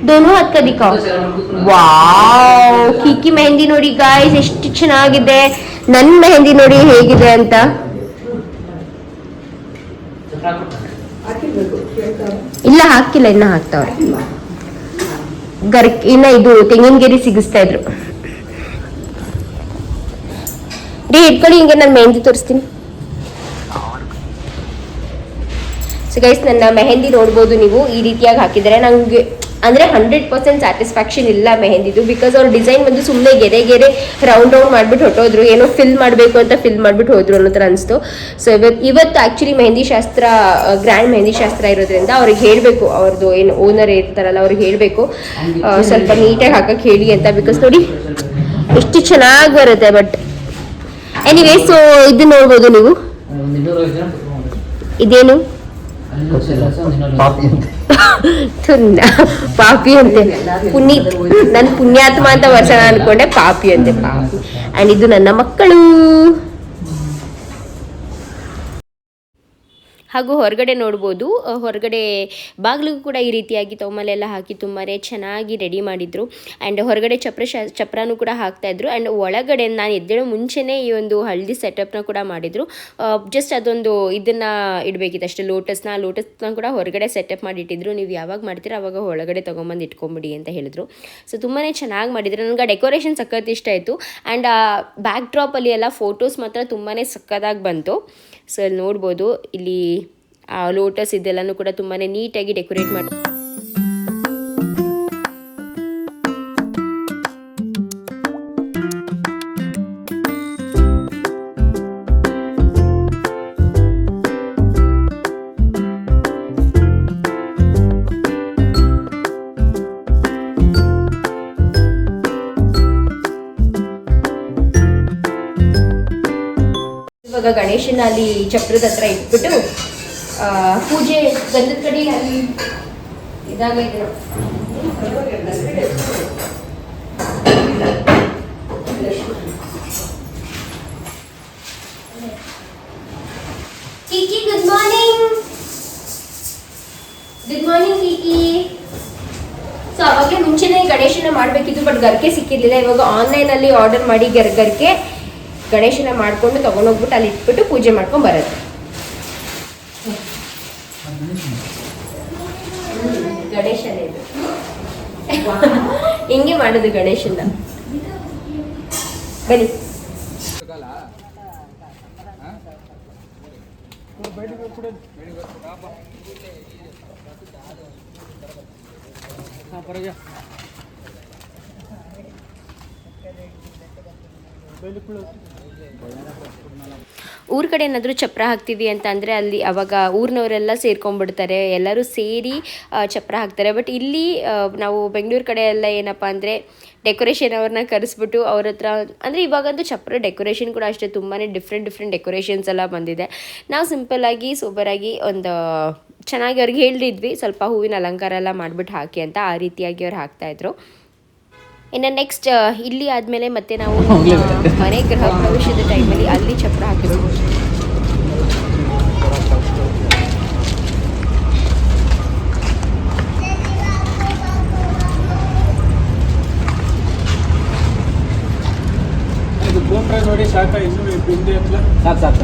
ದೋನೋ ಹತ್ ಕ ದಿಕ್ಕಾವ್. ವಾವ್, ಕಿಕಿ ಮೆಹಂದಿ ನೋಡಿ ಗಾಯ್ಸ್ ಎಷ್ಟು ಚೆನ್ನಾಗಿದೆ. ನನ್ ಮೆಹಂದಿ ನೋಡಿ ಹೇಗಿದೆ ಅಂತ. ಇಲ್ಲ ಹಾಕಿಲ್ಲ, ಇನ್ನ ಹಾಕ್ತಾವ್ರೆ. ಇನ್ನ ಇದು ತೆಂಗಿನಗೇರಿ ಸಿಗಿಸ್ತಾ ಇದ್ರು. ಇಟ್ಕೊಳ್ಳಿ, ಹಿಂಗೆ ನಾನು ಮೆಹಂದಿ ತೋರಿಸ್ತೀನಿ. ಸೊ ಗೈಸ್, ನನ್ನ ಮೆಹಂದಿ ನೋಡ್ಬೋದು ನೀವು, ಈ ರೀತಿಯಾಗಿ ಹಾಕಿದ್ದಾರೆ. ನಂಗೆ ಅಂದರೆ 100% ಸ್ಯಾಟಿಸ್ಫ್ಯಾಕ್ಷನ್ ಇಲ್ಲ ಮೆಹಂದಿದು. ಬಿಕಾಸ್ ಅವ್ರ ಡಿಸೈನ್ ಬಂದು ಸುಮ್ಮನೆ ಗೆರೆ ರೌಂಡ್ ಮಾಡಿಬಿಟ್ಟು ಹೊಟ್ಟೋದ್ರು, ಏನೋ ಫಿಲ್ ಮಾಡಬೇಕು ಅಂತ ಫಿಲ್ ಮಾಡಿಬಿಟ್ಟು ಹೋದ್ರು ಅನ್ನೋ ಥರ ಅನಿಸ್ತು. ಸೊ ಇವತ್ತು ಆ್ಯಕ್ಚುಲಿ ಮೆಹಂದಿ ಶಾಸ್ತ್ರ, ಗ್ರ್ಯಾಂಡ್ ಮೆಹಂದಿ ಶಾಸ್ತ್ರ ಇರೋದ್ರಿಂದ ಅವ್ರಿಗೆ ಹೇಳಬೇಕು, ಅವ್ರದ್ದು ಏನು ಓನರ್ ಇರ್ತಾರಲ್ಲ ಅವ್ರಿಗೆ ಹೇಳಬೇಕು ಸ್ವಲ್ಪ ನೀಟಾಗಿ ಹಾಕಕ್ಕೆ ಹೇಳಿ ಅಂತ. ಬಿಕಾಸ್ ನೋಡಿ ಎಷ್ಟು ಚೆನ್ನಾಗಿ ಬರುತ್ತೆ. ಬಟ್ ಎನಿವೇ, ಸೊ ಇದು ನೋಡ್ಬೋದು ನೀವು. ಇದೇನು ಪಾಪಿ ಅಂತೆ, ಪುನೀತ್. ನನ್ ಪುಣ್ಯಾತ್ಮ ಅಂತ ವರ್ಷ ಅನ್ಕೊಂಡೆ, ಪಾಪಿ ಅಂತೆ, ಪಾಪಿ. ಅಂಡ್ ಇದು ನನ್ನ ಮಕ್ಕಳು. ಹಾಗೂ ಹೊರಗಡೆ ನೋಡ್ಬೋದು, ಹೊರಗಡೆ ಬಾಗಿಲಿಗೂ ಕೂಡ ಈ ರೀತಿಯಾಗಿ ತೋಮಲೆಲ್ಲ ಹಾಕಿ ತುಂಬಾ ಚೆನ್ನಾಗಿ ರೆಡಿ ಮಾಡಿದರು. ಆ್ಯಂಡ್ ಹೊರಗಡೆ ಚಪ್ರನೂ ಕೂಡ ಹಾಕ್ತಾಯಿದ್ರು. ಆ್ಯಂಡ್ ಒಳಗಡೆ ನಾನು ಎದ್ದೇಳೋ ಮುಂಚೆನೇ ಈ ಒಂದು ಹಳದಿ ಸೆಟಪ್ನ ಕೂಡ ಮಾಡಿದರು. ಜಸ್ಟ್ ಅದೊಂದು ಇದನ್ನು ಇಡಬೇಕಿತ್ತು ಅಷ್ಟೇ, ಲೋಟಸ್ನ ಕೂಡ ಹೊರಗಡೆ ಸೆಟಪ್ ಮಾಡಿಟ್ಟಿದ್ರು. ನೀವು ಯಾವಾಗ ಮಾಡ್ತೀರೋ ಆವಾಗ ಒಳಗಡೆ ತೊಗೊಂಬಂದು ಇಟ್ಕೊಂಬಿಡಿ ಅಂತ ಹೇಳಿದ್ರು. ಸೊ ತುಂಬಾ ಚೆನ್ನಾಗಿ ಮಾಡಿದ್ರು. ನನಗೆ ಡೆಕೋರೇಷನ್ ಸಖತ್ ಇಷ್ಟ ಆಯಿತು. ಆ್ಯಂಡ್ ಬ್ಯಾಕ್ ಡ್ರಾಪಲ್ಲಿ ಎಲ್ಲ ಫೋಟೋಸ್ ಮಾತ್ರ ತುಂಬಾ ಸಕ್ಕತ್ತಾಗಿ ಬಂತು. ಸೊ ಅಲ್ಲಿ ನೋಡ್ಬೋದು, ಇಲ್ಲಿ ಲೋಟಸ್ ಇದೆಲ್ಲನೂ ಕೂಡ ತುಂಬಾ ನೀಟಾಗಿ ಡೆಕೋರೇಟ್ ಮಾಡಿ. ಇವಾಗ ಗಣೇಶನ ಅಲ್ಲಿ ಚಪ್ರದ ಹತ್ರ ಇಟ್ಬಿಟ್ಟು ಪೂಜೆ ಗಂಧದ ಕಡೆ ಅಲ್ಲಿ ಇದಾಗೈತೆ. ಕೀಕಿ ಗುಡ್ ಮಾರ್ನಿಂಗ್. ಗುಡ್ ಮಾರ್ನಿಂಗ್ ಕೀಕಿ. ಸೊ ಅವಾಗಲೇ ಮುಂಚೆನೇ ಗಣೇಶನ ಮಾಡಬೇಕಿತ್ತು, ಬಟ್ ಗರ್ಕೆ ಸಿಕ್ಕಿರ್ಲಿಲ್ಲ. ಇವಾಗ ಆನ್ಲೈನಲ್ಲಿ ಆರ್ಡರ್ ಮಾಡಿ ಗರ್ಕೆ ಗಣೇಶನ ಮಾಡಿಕೊಂಡು ತೊಗೊಂಡೋಗ್ಬಿಟ್ಟು ಅಲ್ಲಿ ಇಟ್ಬಿಟ್ಟು ಪೂಜೆ ಮಾಡ್ಕೊಂಡು ಬರೋದು. ಗಣೇಶನೇ ಇದು ಹಿಂಗೆ ಮಾಡೋದು ಗಣೇಶನ. ಬನ್ನಿ. ಊರ ಕಡೆ ಏನಾದರೂ ಚಪ್ರ ಹಾಕ್ತೀವಿ ಅಂತ ಅಂದರೆ ಅಲ್ಲಿ ಅವಾಗ ಊರಿನವರೆಲ್ಲ ಸೇರ್ಕೊಂಡ್ಬಿಡ್ತಾರೆ, ಎಲ್ಲರೂ ಸೇರಿ ಚಪ್ರ ಹಾಕ್ತಾರೆ. ಬಟ್ ಇಲ್ಲಿ ನಾವು ಬೆಂಗಳೂರು ಕಡೆ ಎಲ್ಲ ಏನಪ್ಪ ಅಂದರೆ ಡೆಕೋರೇಷನ್ ಅವ್ರನ್ನ ಕರೆಸ್ಬಿಟ್ಟು ಅವ್ರ ಹತ್ರ ಅಂದರೆ ಇವಾಗಂತೂ ಚಪ್ರ ಡೆಕೋರೇಷನ್ ಕೂಡ ಅಷ್ಟೇ ತುಂಬಾ ಡಿಫ್ರೆಂಟ್ ಡೆಕೋರೇಷನ್ಸ್ ಎಲ್ಲ ಬಂದಿದೆ. ನಾವು ಸಿಂಪಲ್ಲಾಗಿ ಸೂಪರಾಗಿ ಒಂದು ಚೆನ್ನಾಗಿ ಅವ್ರಿಗೆ ಹೇಳಿದ್ವಿ ಸ್ವಲ್ಪ ಹೂವಿನ ಅಲಂಕಾರ ಎಲ್ಲ ಮಾಡಿಬಿಟ್ಟು ಹಾಕಿ ಅಂತ. ಆ ರೀತಿಯಾಗಿ ಅವ್ರು ಹಾಕ್ತಾಯಿದ್ರು. ಇನ್ನು ನೆಕ್ಸ್ಟ್ ಇಲ್ಲಿ ಆದಮೇಲೆ ಮತ್ತೆ ನಾವು ಮನೆ ಗೃಹ ಪ್ರವೇಶದ ಟೈಮಲ್ಲಿ ಅಲ್ಲಿ ಚಪ್ರ ಹಾಕಿಸ್ಬೋದು. ನೋಡಿ ಸಾಕ ಇನ್ನು ಹಿಂದೆ ಹತ್ರ ಸಾಕ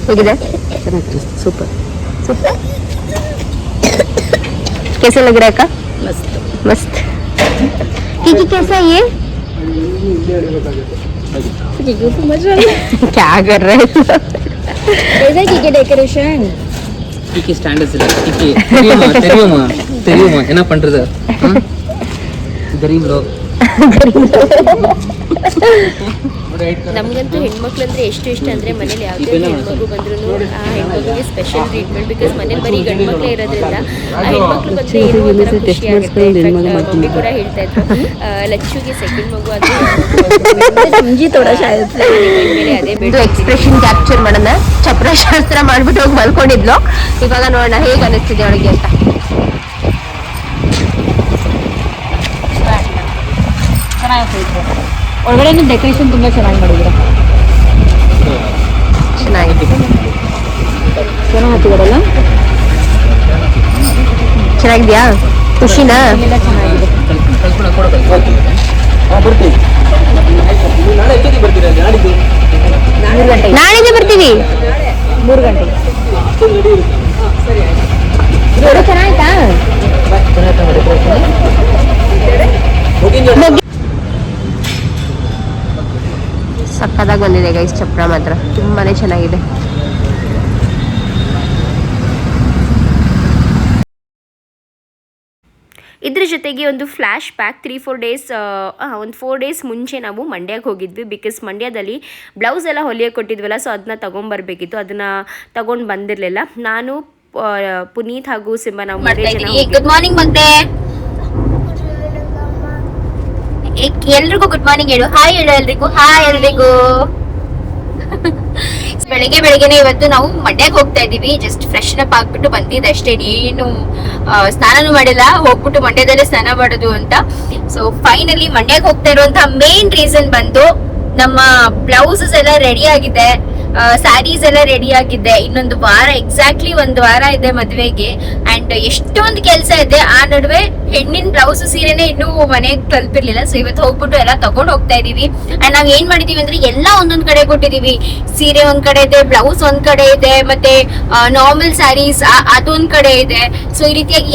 ಹೇಗಿದೆ? Super super. कैसा लग रहा है का? मस्त मस्त. कीकी कैसा है ये? क्या कर रहे हैं? कैसा कीकी डेकोरेशन? कीकी ஸ்டாண்டர்ட்ஸ் இல்ல कीकी தெரியுமா என்ன பண்றது गरीब लोग. ನಮಗಂತೂ ಹೆಣ್ಮಕ್ಳು ಅಂದರೆ ಎಷ್ಟು ಇಷ್ಟ ಅಂದರೆ ಮನೇಲಿ ಯಾವುದೇ ಹೆಣ್ಮಗು ಬಂದ್ರೂ ಆ ಹೆಣ್ಮಗುಗೆ ಸ್ಪೆಷಲ್ ಟ್ರೀಟ್ಮೆಂಟ್. ಬಿಕಾಸ್ ಮನೇಲಿ ಬರೀ ಗಂಡು ಮಕ್ಕಳೇ ಇರೋದ್ರಿಂದ ಆ ಹೆಣ್ಮಕ್ಳು ಬಂದರೆ ಏನೋ ಒಂಥರ ಖುಷಿ ಆಗುತ್ತೆ. ಮಮ್ಮಿ ಕೂಡ ಹೇಳ್ತಾ ಇದ್ರು ಲಚ್ಚುಗೆ ಸೆಕೆಂಡ್ ಮಗು ಅದು ಅದೇ ಬೇಡ ಎಕ್ಸ್ಪ್ರೆಷನ್ ಕ್ಯಾಪ್ಚರ್ ಮಾಡೋಣ. ಚಪ್ರ ಶಾಸ್ತ್ರ ಮಾಡ್ಬಿಟ್ಟು ಹೋಗಿ ಮಲ್ಕೊಂಡಿದ್ಲು. ಇವಾಗ ನೋಡೋಣ ಹೇಗೆ ಅನಿಸ್ತಿದೆ ಅವಳಿಗೆ ಅಂತ. ಒಳಗಡೆ ಡೆಕೋರೇಷನ್ ತುಂಬಾ ಚೆನ್ನಾಗಿ ಮಾಡಿದ್ರು. ಚೆನ್ನಾಗಿದೆ. ಚೆನ್ನಾಗಿದೆಯಲ್ಲ? ಚೆನ್ನಾಗಿದ್ಯಾ? ಖುಷಿನಾ? ಚೆನ್ನಾಗಿದೆ. ನಾಳೆಗೆ ಬರ್ತೀವಿ 3 ಗಂಟೆಗೆ. ಚೆನ್ನಾಯ್ತಾ? ಸಕ್ಕದಾಗಿ ಬಂದಿದೆ ಗೈಸ್ ಚಪ್ರ ಮಾತ್ರ ತುಂಬಾನೇ ಚೆನ್ನಾಗಿದೆ. ಇದ್ರ ಜೊತೆಗೆ ಒಂದು ಫ್ಲ್ಯಾಶ್ ಬ್ಯಾಕ್ 3-4 ಡೇಸ್ ಒಂದು 4 ಡೇಸ್ ಮುಂಚೆ ನಾವು ಮಂಡ್ಯಕ್ಕೆ ಹೋಗಿದ್ವಿ. ಬಿಕಾಸ್ ಮಂಡ್ಯದಲ್ಲಿ ಬ್ಲೌಸ್ ಎಲ್ಲ ಹೊಲಿಯೋಕೆ ಕೊಟ್ಟಿದ್ವಲ್ಲ, ಸೊ ಅದನ್ನ ತೊಗೊಂಬರ್ಬೇಕಿತ್ತು. ಅದನ್ನು ತೊಗೊಂಡು ಬಂದಿರಲಿಲ್ಲ. ನಾನು ಪುನೀತ್ ಹಾಗೂ ಸಿಂಬಾ ನಾವು 3 ಜನ. ಗುಡ್ ಮಾರ್ನಿಂಗ್ ಮತ್ತೆ ಎಲ್ರಿಗೂ ಗುಡ್ ಮಾರ್ನಿಂಗ್ ಹೇಳು. ಹಾಯ್ ಹೇಳು ಎಲ್ರಿಗೂ. ಹಾಯ್ ಎಲ್ರಿಗೂ. ಬೆಳಗ್ಗೆನೆ ಇವತ್ತು ನಾವು ಮಂಡ್ಯಕ್ಕೆ ಹೋಗ್ತಾ ಇದೀವಿ. ಜಸ್ಟ್ ಫ್ರೆಶ್ ಅಪ್ ಆಗ್ಬಿಟ್ಟು ಬಂದಿದ್ದೆ ಅಷ್ಟೇ, ಏನು ಸ್ನಾನನೂ ಮಾಡಿಲ್ಲ. ಹೋಗ್ಬಿಟ್ಟು ಮಂಡ್ಯದಲ್ಲೇ ಸ್ನಾನ ಮಾಡೋದು ಅಂತ. ಸೊ ಫೈನಲಿ ಮಂಡ್ಯಕ್ಕೆ ಹೋಗ್ತಾ ಇರುವಂತಹ ಮೇನ್ ರೀಸನ್ ಬಂದು ನಮ್ಮ ಬ್ಲೌಸಸ್ ಎಲ್ಲ ರೆಡಿ ಆಗಿದೆ, ಸ್ಯಾರೀಸ್ ಎಲ್ಲ ರೆಡಿ ಆಗಿದೆ. ಇನ್ನೊಂದು ವಾರ, ಎಕ್ಸಾಕ್ಟ್ಲಿ 1 ವಾರ ಇದೆ ಮದ್ವೆಗೆ. ಅಂಡ್ ಎಷ್ಟೊಂದು ಕೆಲಸ ಇದೆ. ಆ ನಡುವೆ ಹೆಣ್ಣಿನ ಬ್ಲೌಸ್ ಸೀರೆನೆ ಇನ್ನೂ ಮನೆಗೆ ತಲುಪಿರ್ಲಿಲ್ಲ. ಸೊ ಇವತ್ತು ಹೋಗ್ಬಿಟ್ಟು ಎಲ್ಲ ತಗೊಂಡ್ ಹೋಗ್ತಾ ಇದೀವಿ. ಅಂಡ್ ನಾವ್ ಏನ್ ಮಾಡಿದೀವಿ ಅಂದ್ರೆ ಎಲ್ಲ ಒಂದೊಂದ್ ಕಡೆ ಕೊಟ್ಟಿದೀವಿ. ಸೀರೆ ಒಂದ್ ಕಡೆ ಇದೆ, ಬ್ಲೌಸ್ ಒಂದ್ ಕಡೆ ಇದೆ, ಮತ್ತೆ ನಾರ್ಮಲ್ ಸ್ಯಾರೀಸ್ ಅದೊಂದ್ ಕಡೆ ಇದೆ. ಸೊ ಈ ರೀತಿಯಾಗಿ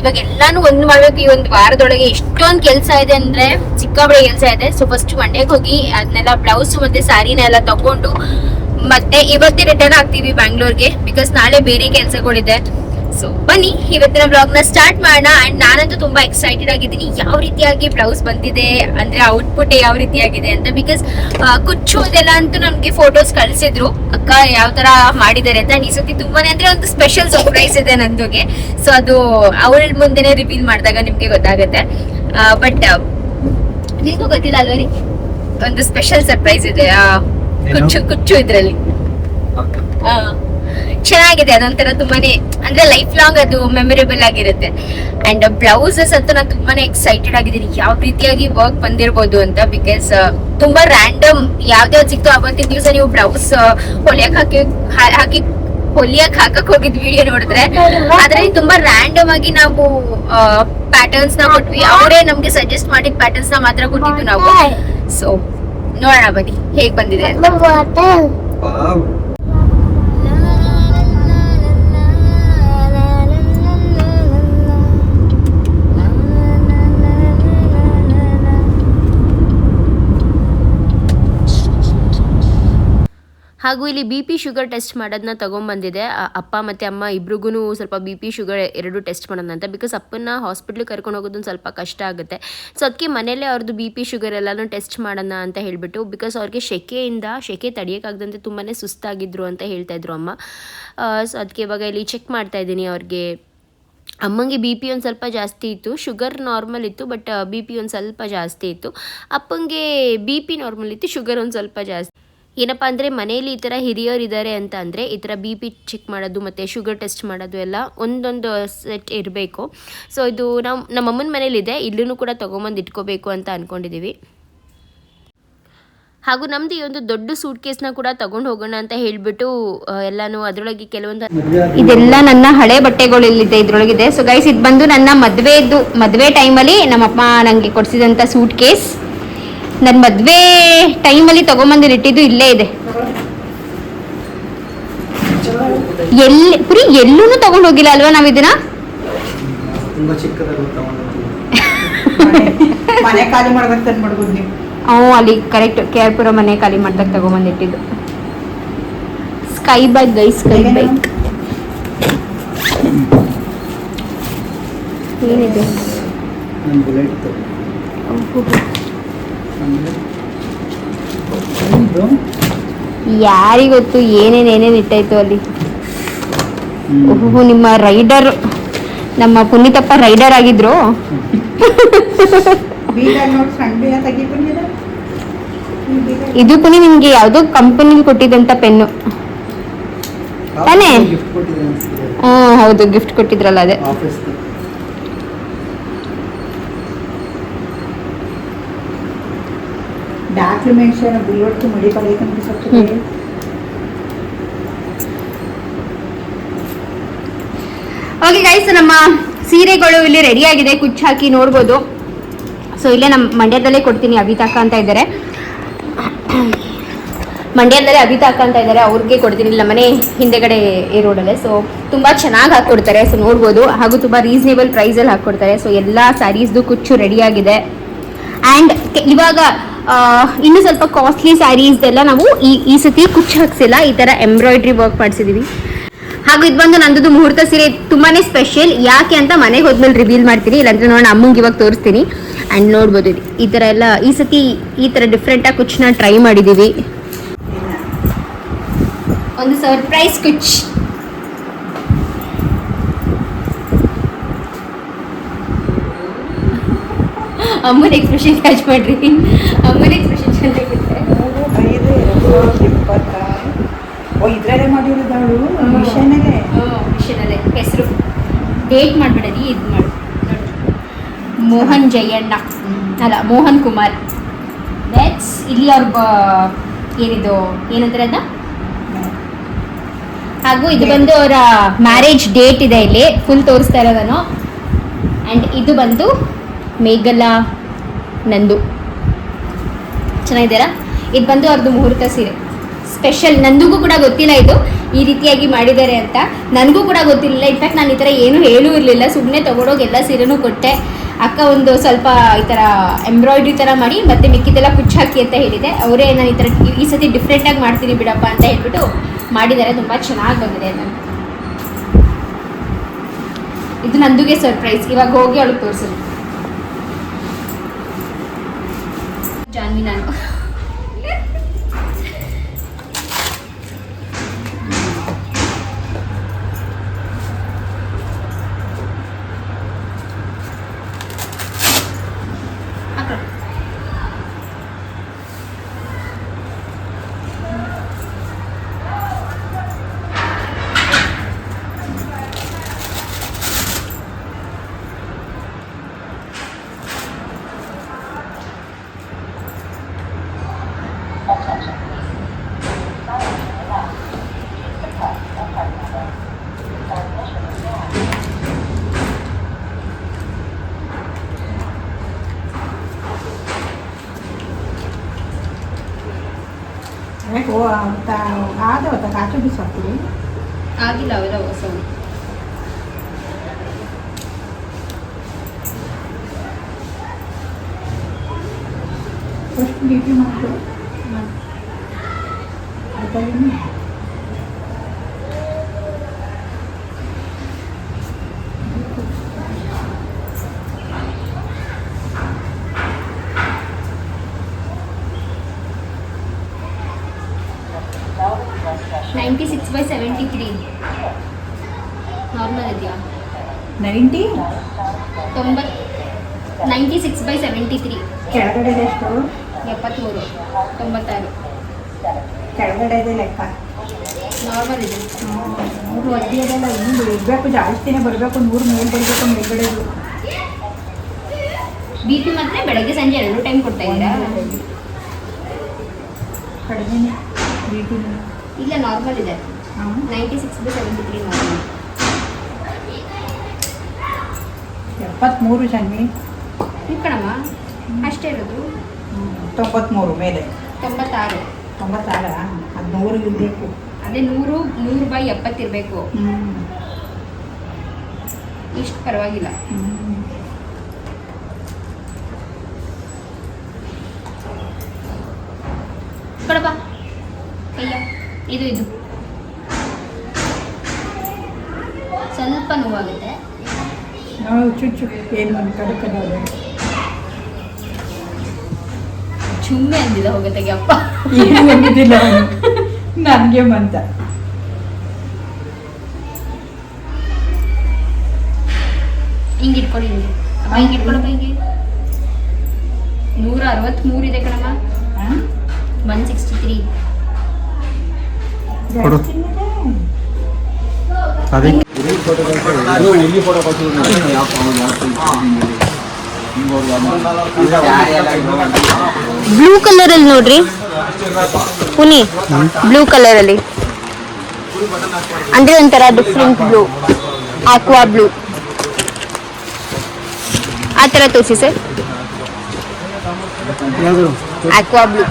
ಇವಾಗ ಎಲ್ಲಾನು ಒಂದ್ ಮಾಡ್ಬೇಕು. ಈ 1 ವಾರದೊಳಗೆ ಎಷ್ಟೊಂದ್ ಕೆಲಸ ಇದೆ ಅಂದ್ರೆ ಸಿಕ್ಕಾಬಳೆ ಕೆಲಸ ಇದೆ. ಸೊ ಫಸ್ಟ್ ಮಂಡ್ಯಕ್ಕೆ ಹೋಗಿ ಅದನ್ನೆಲ್ಲ ಬ್ಲೌಸ್ ಮತ್ತೆ ಸ್ಯಾರಿನೆಲ್ಲ ತಗೊಂಡು ಮತ್ತೆ ಇವತ್ತೇ ರಿಟರ್ನ್ ಆಗ್ತೀವಿ ಬ್ಯಾಂಗ್ಳೂರ್ಗೆ. ಬಿಕಾಸ್ ನಾಳೆ ಬೇರೆ ಕೆಲಸಗಳಿದೆ. ಸೊ ಬನ್ನಿ ಇವತ್ತಿನ ಬ್ಲಾಗ್ ನ ಸ್ಟಾರ್ಟ್ ಮಾಡೋಣ. ಅಂಡ್ ನಾನಂತೂ ತುಂಬಾ ಎಕ್ಸೈಟೆಡ್ ಆಗಿದ್ದೀನಿ ಯಾವ ರೀತಿಯಾಗಿ ಬ್ಲೌಸ್ ಬಂದಿದೆ ಅಂದ್ರೆ ಔಟ್ಪುಟ್ ಯಾವ ರೀತಿಯಾಗಿದೆ ಅಂತ. ಬಿಕಾಸ್ ಕುಚ್ಚು ಅದೆಲ್ಲ ಅಂತೂ ನಮ್ಗೆ ಫೋಟೋಸ್ ಕಳಿಸಿದ್ರು ಅಕ್ಕ ಯಾವ ತರ ಮಾಡಿದ್ದಾರೆ ಅಂತ. ಈ ಸತಿ ತುಂಬಾನೇ ಅಂದ್ರೆ ಒಂದು ಸ್ಪೆಷಲ್ ಸರ್ಪ್ರೈಸ್ ಇದೆ ನಂದುಗೆ. ಸೊ ಅದು ಅವಳ ಮುಂದೆನೆ ರಿವೀಲ್ ಮಾಡಿದಾಗ ನಿಮ್ಗೆ ಗೊತ್ತಾಗುತ್ತೆ. ಬಟ್ ನಿಮ್ಗೂ ಗೊತ್ತಿಲ್ಲ ಅಲ್ವಾ ರೀ, ಒಂದು ಸ್ಪೆಷಲ್ ಸರ್ಪ್ರೈಸ್ ಇದೆ ಕುಚ್ಚು ಇದ್ರಲ್ಲಿ. ಚೆನ್ನಾಗಿದೆ, ಅದೊಂಥರ ತುಂಬಾನೇ ಅಂದ್ರೆ ಲೈಫ್ ಲಾಂಗ್ ಅದು ಮೆಮೊರೇಬಲ್ ಆಗಿರುತ್ತೆ. ಅಂಡ್ ಬ್ಲೌಸಸ್ ಅಂತೂ ನಾನು ತುಂಬಾನೇ ಎಕ್ಸೈಟೆಡ್ ಆಗಿದ್ದೀನಿ ಯಾವ ರೀತಿಯಾಗಿ ವರ್ಕ್ ಬಂದಿರ್ಬೋದು ಅಂತ. ಬಿಕಾಸ್ ತುಂಬಾ ರ್ಯಾಂಡಮ್ ಯಾವ್ದಾವ್ದು ಸಿಕ್ತು ಅವತ್ತಿನ ದಿವಸ ನೀವು ಬ್ಲೌಸ್ ಹೊಲಿಯಕ್ ಹಾಕಕ್ ಹೋಗಿದ್ ವಿಡಿಯೋ ನೋಡಿದ್ರೆ ಅದ್ರಲ್ಲಿ ತುಂಬಾ ರ್ಯಾಂಡಮ್ ಆಗಿ ನಾವು ಪ್ಯಾಟರ್ನ್ಸ್ ನ ಕೊಟ್ವಿ. ಅವರೇ ನಮ್ಗೆ ಸಜೆಸ್ಟ್ ಮಾಡಿದ ಪ್ಯಾಟರ್ನ್ಸ್ ನ ಮಾತ್ರ ಕೊಟ್ಟಿದ್ದು ನಾವು. ಸೊ ನೋಡೋಣ ಬನ್ನಿ ಹೇಗ್ ಬಂದಿದೆ ಅಂತ. ಹಾಗೂ ಇಲ್ಲಿ ಬಿ ಪಿ ಶುಗರ್ ಟೆಸ್ಟ್ ಮಾಡೋದನ್ನ ತೊಗೊಂಬಂದಿದೆ. ಅಪ್ಪ ಮತ್ತು ಅಮ್ಮ ಇಬ್ರಿಗೂ ಸ್ವಲ್ಪ ಬಿ ಪಿ ಶುಗರ್ ಎರಡು ಟೆಸ್ಟ್ ಮಾಡೋಣ ಅಂತ. ಬಿಕಾಸ್ ಅಪ್ಪನ ಹಾಸ್ಪಿಟ್ಲಿಗೆ ಕರ್ಕೊಂಡು ಹೋಗೋದೊಂದು ಸ್ವಲ್ಪ ಕಷ್ಟ ಆಗುತ್ತೆ. ಸೊ ಅದಕ್ಕೆ ಮನೇಲೇ ಅವ್ರದ್ದು ಬಿ ಪಿ ಶುಗರ್ ಎಲ್ಲನೂ ಟೆಸ್ಟ್ ಮಾಡೋಣ ಅಂತ ಹೇಳಿಬಿಟ್ಟು, ಬಿಕಾಸ್ ಅವ್ರಿಗೆ ಶೆಕೆ ತಡೆಯೋಕ್ಕಾಗದಂತೆ ತುಂಬಾ ಸುಸ್ತಾಗಿದ್ರು ಅಂತ ಹೇಳ್ತಾಯಿದ್ರು ಅಮ್ಮ. ಸೊ ಅದಕ್ಕೆ ಇವಾಗ ಇಲ್ಲಿ ಚೆಕ್ ಮಾಡ್ತಾಯಿದ್ದೀನಿ ಅವ್ರಿಗೆ. ಅಮ್ಮಂಗೆ ಬಿ ಪಿ ಒಂದು ಸ್ವಲ್ಪ ಜಾಸ್ತಿ ಇತ್ತು, ಶುಗರ್ ನಾರ್ಮಲ್ ಇತ್ತು, ಬಟ್ ಬಿ ಪಿ ಒಂದು ಸ್ವಲ್ಪ ಜಾಸ್ತಿ ಇತ್ತು. ಅಪ್ಪಂಗೆ ಬಿ ಪಿ ನಾರ್ಮಲ್ ಇತ್ತು, ಶುಗರ್ ಒಂದು ಸ್ವಲ್ಪ ಜಾಸ್ತಿ. ಏನಪ್ಪ ಅಂದರೆ ಮನೇಲಿ ಈ ಥರ ಹಿರಿಯರು ಇದ್ದಾರೆ ಅಂತ ಅಂದರೆ ಈ ಥರ ಬಿ ಪಿ ಚೆಕ್ ಮಾಡೋದು ಮತ್ತು ಶುಗರ್ ಟೆಸ್ಟ್ ಮಾಡೋದು ಎಲ್ಲ ಒಂದೊಂದು ಸೆಟ್ ಇರಬೇಕು. ಸೊ ಇದು ನಮ್ಮಮ್ಮನ ಮನೇಲಿದೆ, ಇಲ್ಲೂ ಕೂಡ ತೊಗೊಂಬಂದು ಇಟ್ಕೋಬೇಕು ಅಂತ ಅಂದ್ಕೊಂಡಿದ್ದೀವಿ. ಹಾಗೂ ನಮ್ಮದು ಈ ಒಂದು ದೊಡ್ಡ ಸೂಟ್ ಕೇಸ್ನ ಕೂಡ ತೊಗೊಂಡು ಹೋಗೋಣ ಅಂತ ಹೇಳಿಬಿಟ್ಟು ಎಲ್ಲನೂ ಅದರೊಳಗೆ ಕೆಲವೊಂದು ಇದೆಲ್ಲ ನನ್ನ ಹಳೆ ಬಟ್ಟೆಗಳು ಇಲ್ಲಿದೆ ಇದ್ರೊಳಗಿದೆ. ಸೊ ಗೈಸ್ ಇದು ಬಂದು ನನ್ನ ಮದುವೆ ಟೈಮಲ್ಲಿ ನಮ್ಮಪ್ಪ ನನಗೆ ಕೊಡಿಸಿದಂಥ ಸೂಟ್ ಕೇಸ್. ನನ್ನ ಮದುವೆ ಟೈಮಲ್ಲಿ ತೊಗೊಂಬಂದಿಟ್ಟಿದ್ದು ಇಲ್ಲೇ ಇದೆ. ಎಲ್ಲೂ ತಗೊಂಡು ಹೋಗಿಲ್ಲ ಅಲ್ವಾ ನಾವು ಇದನ್ನ. ಮನೆ ಖಾಲಿ ಮಾಡ್ಬೇಕು ತಂದ್ಬಿಡ್ಬೋದು ನೀವು. ಅಲ್ಲಿ ಕರೆಕ್ಟ್ KR-ಪುರ ಮನೆ ಖಾಲಿ ಮಾಡ್ದಾಗ ತಗೊಂಬಂದಿಟ್ಟಿದ್ದು. Sky bike guys, sky bike ಏನಿದೆ ಯಾರಿಗೊತ್ತು ಏನೇನೇನೇನು ಇಟ್ಟಾಯ್ತು ಅಲ್ಲಿ. ಓಹೋ, ನಿಮ್ಮ ರೈಡರ್ ನಮ್ಮ ಪುನೀತಪ್ಪ ರೈಡರ್ ಆಗಿದ್ರು. ಇದು ಪುನಿ ನಿಮ್ಗೆ ಯಾವ್ದೋ ಕಂಪನಿ ಕೊಟ್ಟಿದ್ದಂತ ಪೆನ್ನು ತಾನೇ? ಹೌದು, ಗಿಫ್ಟ್ ಕೊಟ್ಟಿದ್ರಲ್ಲ ಅದೇ. ಡಾಕ್ಯುಮೆಂಟ್ಸ್ ಬುಲೆಟ್ ಮಡಿಪಾಗೈತೆ. ಓಕೆ ಗೈಸ್, ನಮ್ಮ ಸೀರೆಗಳು ಇಲ್ಲಿ ರೆಡಿ ಆಗಿದೆ, ಕುಚ್ಚು ಹಾಕಿ ನೋಡ್ಬೋದು. ಸೊ ಇಲ್ಲೇ ನಮ್ಮ ಮಂಡ್ಯದಲ್ಲೇ ಕೊಡ್ತೀನಿ, ಅಭಿತಾಕ ಅಂತ ಇದ್ದಾರೆ. ಅವ್ರಿಗೆ ಕೊಡ್ತೀನಿ, ಇಲ್ಲ ಮನೆ ಹಿಂದೆಗಡೆ ಈ ರೋಡಲ್ಲೇ. ಸೊ ತುಂಬ ಚೆನ್ನಾಗಿ ಹಾಕ್ಕೊಡ್ತಾರೆ, ಸೊ ನೋಡ್ಬೋದು. ಹಾಗೂ ತುಂಬ ರೀಸನೇಬಲ್ ಪ್ರೈಸಲ್ಲಿ ಹಾಕ್ಕೊಡ್ತಾರೆ. ಸೊ ಎಲ್ಲ ಸ್ಯಾರೀಸ್ದು ಕುಚ್ಚು ರೆಡಿ ಆಗಿದೆ. ಆ್ಯಂಡ್ ಇವಾಗ ಇನ್ನು ಸ್ವಲ್ಪ ಕಾಸ್ಟ್ಲಿ ಸ್ಯಾರೀಸ್ದೆಲ್ಲ ನಾವು ಈ ಸತಿ ಕುಚ್ಚು ಹಾಕ್ಸಿಲ್ಲ, ಈ ಥರ ಎಂಬ್ರಾಯ್ಡ್ರಿ ವರ್ಕ್ ಮಾಡಿಸಿದ್ದೀವಿ. ಹಾಗೂ ಇದು ಬಂದು ನಂದು ಮುಹೂರ್ತ ಸೀರೆ ತುಂಬಾನೇ ಸ್ಪೆಷಲ್. ಯಾಕೆ ಅಂತ ಮನೆಗೆ ಹೋದ್ಮೇಲೆ ರಿವೀಲ್ ಮಾಡ್ತೀನಿ, ಇಲ್ಲಾಂದ್ರೆ ನೋಡೋಣ ಅಮ್ಮಂಗೆ ಇವಾಗ ತೋರಿಸ್ತೀನಿ. ಆ್ಯಂಡ್ ನೋಡ್ಬೋದು ಈ ಥರ ಎಲ್ಲ ಈ ಸತಿ ಈ ಥರ ಡಿಫ್ರೆಂಟಾಗಿ ಕುಚ್ಚನ್ನ ಟ್ರೈ ಮಾಡಿದ್ದೀವಿ. ಒಂದು ಸರ್ಪ್ರೈಸ್ ಕುಚ್. ಅಮ್ಮನ ಎಕ್ಸ್ಪ್ರೆಷನ್ ಕ್ಯಾಚ್ ಮಾಡ್ರಿ, ಅಮ್ಮನ ಎಕ್ಸ್ಪ್ರೆಷನ್ ಚೆನ್ನಾಗಿರುತ್ತೆ. ಇದ್ರಲ್ಲೇ ಮಾಡಿರೋದವಳು ಮಿಷನಲ್ಲೇ ಹೆಸರು ಡೇಟ್ ಮಾಡ್ಬಿಡೋದು. ಇದು ಮಾಡಿ ಮೋಹನ್ ಜಯಣ್ಣ ಅಲ್ಲ, ಮೋಹನ್ ಕುಮಾರ್. ಲೆಟ್ಸ್ ಇಲ್ಲಿ ಅವ್ರ ಏನಿದು ಏನಂತಾರೆ ಅದನ್ನ. ಹಾಗೂ ಇದು ಬಂದು ಅವರ ಮ್ಯಾರೇಜ್ ಡೇಟ್ ಇದೆ ಇಲ್ಲಿ ಫುಲ್ ತೋರಿಸ್ತಾ ಇರೋದನ್ನು. ಆ್ಯಂಡ್ ಇದು ಬಂದು ಮೇಘಲಾ ನಂದು. ಚೆನ್ನಾಗಿದ್ದೀರಾ? ಇದು ಬಂದು ಅವ್ರದ್ದು ಮುಹೂರ್ತ ಸೀರೆ ಸ್ಪೆಷಲ್. ನಂದಿಗೂ ಕೂಡ ಗೊತ್ತಿಲ್ಲ ಇದು ಈ ರೀತಿಯಾಗಿ ಮಾಡಿದ್ದಾರೆ ಅಂತ, ನನಗೂ ಕೂಡ ಗೊತ್ತಿರಲಿಲ್ಲ. ಇನ್ಫ್ಯಾಕ್ಟ್ ನಾನು ಈ ಥರ ಏನೂ ಹೇಳೂ ಇರಲಿಲ್ಲ, ಸುಮ್ಮನೆ ತೊಗೊಂಡೋಗಿ ಎಲ್ಲ ಸೀರೆನೂ ಕೊಟ್ಟೆ. ಅಕ್ಕ ಒಂದು ಸ್ವಲ್ಪ ಈ ಥರ ಎಂಬ್ರಾಯ್ಡ್ರಿ ಥರ ಮಾಡಿ ಮತ್ತೆ ಮಿಕ್ಕಿದೆಲ್ಲ ಕುಚ್ಚು ಹಾಕಿ ಅಂತ ಹೇಳಿದೆ. ಅವರೇ ನಾನು ಈ ಥರ ಈ ಸತಿ ಡಿಫ್ರೆಂಟಾಗಿ ಮಾಡ್ತೀನಿ ಬಿಡಪ್ಪ ಅಂತ ಹೇಳ್ಬಿಟ್ಟು ಮಾಡಿದ್ದಾರೆ. ತುಂಬ ಚೆನ್ನಾಗಿ ಬಂದಿದೆ. ನಾನು ಇದು ನಂದುಗೆ ಸರ್ಪ್ರೈಸ್. ಇವಾಗ ಹೋಗಿ ಅವಳು ತೋರಿಸೋದು. ಜಾನ್ವಿ ನಾನು ಆಗಿಲ್ಲ ಅವೆಲ್ಲ ಹೊಸವು. ನೈಂಟಿ 6/73 ನಾರ್ಮಲ್ ಇದೆಯಾ? 96/73 ಕೆಳಗಡೆ ಎಷ್ಟು? 73 96 ಕೆಳಗಡೆ ಇದೆ ಲೆಕ್ಕ. ನಾರ್ಮಲ್ ಇದೆ. 100 ಅಡ್ಡಿ ಅದಲ್ಲ, ಇನ್ನೂ ಇರಬೇಕು, ಜಾಸ್ತಿನೇ ಬರಬೇಕು, 100 ಮೇಲೆ ಬರಬೇಕು ಮೇಲ್ಗಡೆದು. ಬಿ ಪಿ ಮಾತ್ರ ಬೆಳಗ್ಗೆ ಸಂಜೆ 2 ಟೈಮ್ ಕೊಡ್ತಾ ಇದ್ದೀರಾ? ಕಡಿಮೆನೇ ಬಿ ಪಿ. ಇಲ್ಲ ನಾರ್ಮಲ್ ಇದೆ. 96/73 ನಾರ್ಮಲ್. 73 ಜನ್ವಿ. ಕಣಮ್ಮ ಅಷ್ಟೇ ಇರೋದು. 93 ಮೇಲೆ. 96 96 ಅದು 100 ಇರಬೇಕು. ಅದೇ 100/70 ಇರಬೇಕು. ಇಷ್ಟು ಪರವಾಗಿಲ್ಲ. ಕೊಡಪ್ಪ ಕೈಯ. ಇದು ಸ್ವಲ್ಪ ನೋವಾಗುತ್ತೆ. ನಾವು ಚುಚ್ಚು ಏನು ಕಡಕಡೋದು ಚುಮ್ಮೆ ಅಂದಿಲ್ಲ ಹೋಗತ್ತಾಗೆ ಅಪ್ಪ. ಏನು ಬಂದಿದ್ದಿಲ್ಲ ನನಗೆ ಬಂತ. ಹಿಂಗೆ ಇಟ್ಕೊಳ್ಳಿ. ಹಿಂಗೆ ಅಪ್ಪ ಹಿಂಗೆ ಇಟ್ಕೊಳ್ಳಪ್ಪ. ಹಿಂಗೆ 163 ಇದೆ ಕಣಮ್ಮ. 163 ಬ್ಲೂ ಕಲರ್ ಅಲ್ಲಿ ನೋಡ್ರಿ ಪುನಿ, ಬ್ಲೂ ಕಲರ್ ಅಲ್ಲಿ ಅಂದ್ರೆ ಒಂಥರ ಡಿಫ್ರೆಂಟ್ ಬ್ಲೂ, ಆಕ್ವಾ ಬ್ಲೂ ಆ ತರ ತೋರಿಸಿ ಸರ್. ಆಕ್ವಾ ಬ್ಲೂ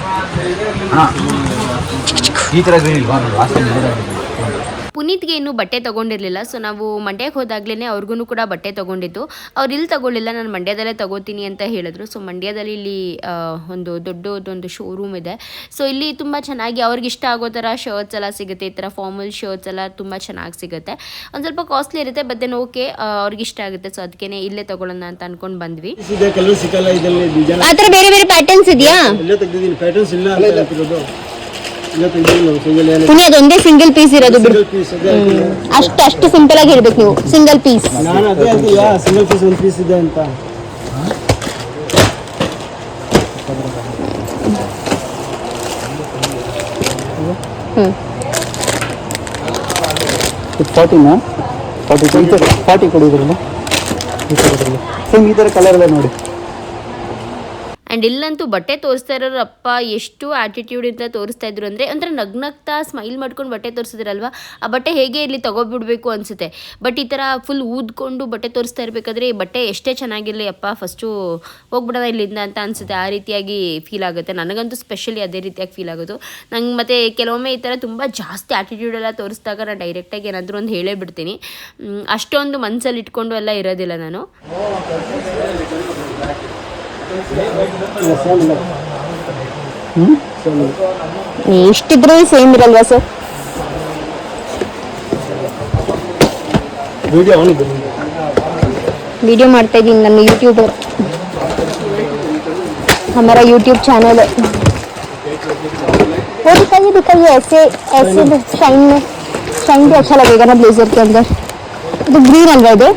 ಈ ತರ ಗ್ರೀನ್ ಇಲ್ವಾ? ಪುನೀತ್ಗೆ ಇನ್ನೂ ಬಟ್ಟೆ ತೊಗೊಂಡಿರಲಿಲ್ಲ. ಸೊ ನಾವು ಮಂಡ್ಯಕ್ಕೆ ಹೋದಾಗ್ಲೇ ಅವ್ರಿಗೂ ಕೂಡ ಬಟ್ಟೆ ತೊಗೊಂಡಿದ್ದು. ಅವ್ರು ಇಲ್ಲಿ ತೊಗೊಳ್ಳಿಲ್ಲ, ನಾನು ಮಂಡ್ಯದಲ್ಲೇ ತೊಗೋತೀನಿ ಅಂತ ಹೇಳಿದ್ರು. ಸೊ ಮಂಡ್ಯದಲ್ಲಿ ಇಲ್ಲಿ ಒಂದು ದೊಡ್ಡದೊಂದು ಶೋರೂಮ್ ಇದೆ. ಸೊ ಇಲ್ಲಿ ತುಂಬ ಚೆನ್ನಾಗಿ ಅವ್ರಿಗೆ ಇಷ್ಟ ಆಗೋ ಥರ ಶರ್ಟ್ಸ್ ಎಲ್ಲ ಸಿಗುತ್ತೆ. ಈ ಥರ ಫಾರ್ಮಲ್ ಶರ್ಟ್ಸ್ ಎಲ್ಲ ತುಂಬ ಚೆನ್ನಾಗಿ ಸಿಗುತ್ತೆ. ಒಂದು ಸ್ವಲ್ಪ ಕಾಸ್ಟ್ಲಿ ಇರುತ್ತೆ, ಬಟ್ ದೆನ್ ಓಕೆ ಅವ್ರಿಗೆ ಇಷ್ಟ ಆಗುತ್ತೆ. ಸೊ ಅದಕ್ಕೆ ಇಲ್ಲೇ ತೊಗೊಳ್ಳೋಣ ಅಂತ ಅನ್ಕೊಂಡು ಬಂದ್ವಿ. ಆ ಥರ ಬೇರೆ ಬೇರೆ ಪ್ಯಾಟರ್ನ್ಸ್ ಇದೆಯಾ? ಪುನಿ ಅದೊಂದೇ ಸಿಂಗಲ್ ಪೀಸ್ ಇರೋದು ಬಿಡು. ಅಷ್ಟು ಸಿಂಪಲ್ ಆಗಿ ಹೇಳ್ಬೇಕು ನೀವು, ಸಿಂಗಲ್ ಪೀಸ್. ಸಿಂಗಲ್ ಪೀಸ್ ಒಂದು ಪೀಸ್ ಇದೆ ಅಂತ. ಫಾರ್ಟಿನಾ? 40 ಕೊಡೋದ್ರಲ್ಲ ಸೇಮ್ ಈ ಥರ ಕಲರ್ ಎಲ್ಲ ನೋಡಿ. ಆ್ಯಂಡ್ ಇಲ್ಲಂತೂ ಬಟ್ಟೆ ತೋರಿಸ್ತಾ ಇರೋರು ಅಪ್ಪ ಎಷ್ಟು ಆ್ಯಟಿಟ್ಯೂಡಿಂದ ತೋರಿಸ್ತಾ ಇದ್ರು ಅಂದರೆ ಒಂಥರ ನಗ್ನಗ್ತಾ ಸ್ಮೈಲ್ ಮಾಡ್ಕೊಂಡು ಬಟ್ಟೆ ತೋರಿಸಿದ್ರಲ್ವ, ಆ ಬಟ್ಟೆ ಹೇಗೆ ಇಲ್ಲಿ ತೊಗೊಬಿಡ್ಬೇಕು ಅನಿಸುತ್ತೆ. ಬಟ್ ಈ ಥರ ಫುಲ್ ಊದ್ಕೊಂಡು ಬಟ್ಟೆ ತೋರಿಸ್ತಾ ಇರಬೇಕಾದ್ರೆ ಈ ಬಟ್ಟೆ ಎಷ್ಟೇ ಚೆನ್ನಾಗಿರಲಿ ಅಪ್ಪ ಫಸ್ಟು ಹೋಗ್ಬಿಡೋಣ ಇಲ್ಲಿಂದ ಅಂತ ಅನಿಸುತ್ತೆ. ಆ ರೀತಿಯಾಗಿ ಫೀಲ್ ಆಗುತ್ತೆ. ನನಗಂತೂ ಸ್ಪೆಷಲಿ ಅದೇ ರೀತಿಯಾಗಿ ಫೀಲ್ ಆಗೋದು. ನಂಗೆ ಮತ್ತು ಕೆಲವೊಮ್ಮೆ ಈ ಥರ ತುಂಬ ಜಾಸ್ತಿ ಆ್ಯಟಿಟ್ಯೂಡ್ ಎಲ್ಲ ತೋರಿಸಿದಾಗ ನಾನು ಡೈರೆಕ್ಟಾಗಿ ಏನಾದರೂ ಒಂದು ಹೇಳೇ ಬಿಡ್ತೀನಿ. ಅಷ್ಟೊಂದು ಮನಸ್ಸಲ್ಲಿ ಇಟ್ಕೊಂಡು ಎಲ್ಲ ಇರೋದಿಲ್ಲ ನಾನು. ಇಷ್ಟಿದ್ರೂ ಸೇಮ್ ಇರಲ್ವಾ ಸರ್? ವಿಡಿಯೋ वीडियो ಮಾಡ್ತಾ ಇದ್ದೀನಿ ನನ್ನ यूट्यूबर हमारा यूट्यूब चैनल है वो दिखाइए ऐसे ऐसे शाइन भी अच्छा लगेगा ना ब्लेजर के अंदर ಇದು ಗ್ರೀನ್ ಅಲ್ವಾ ಇದು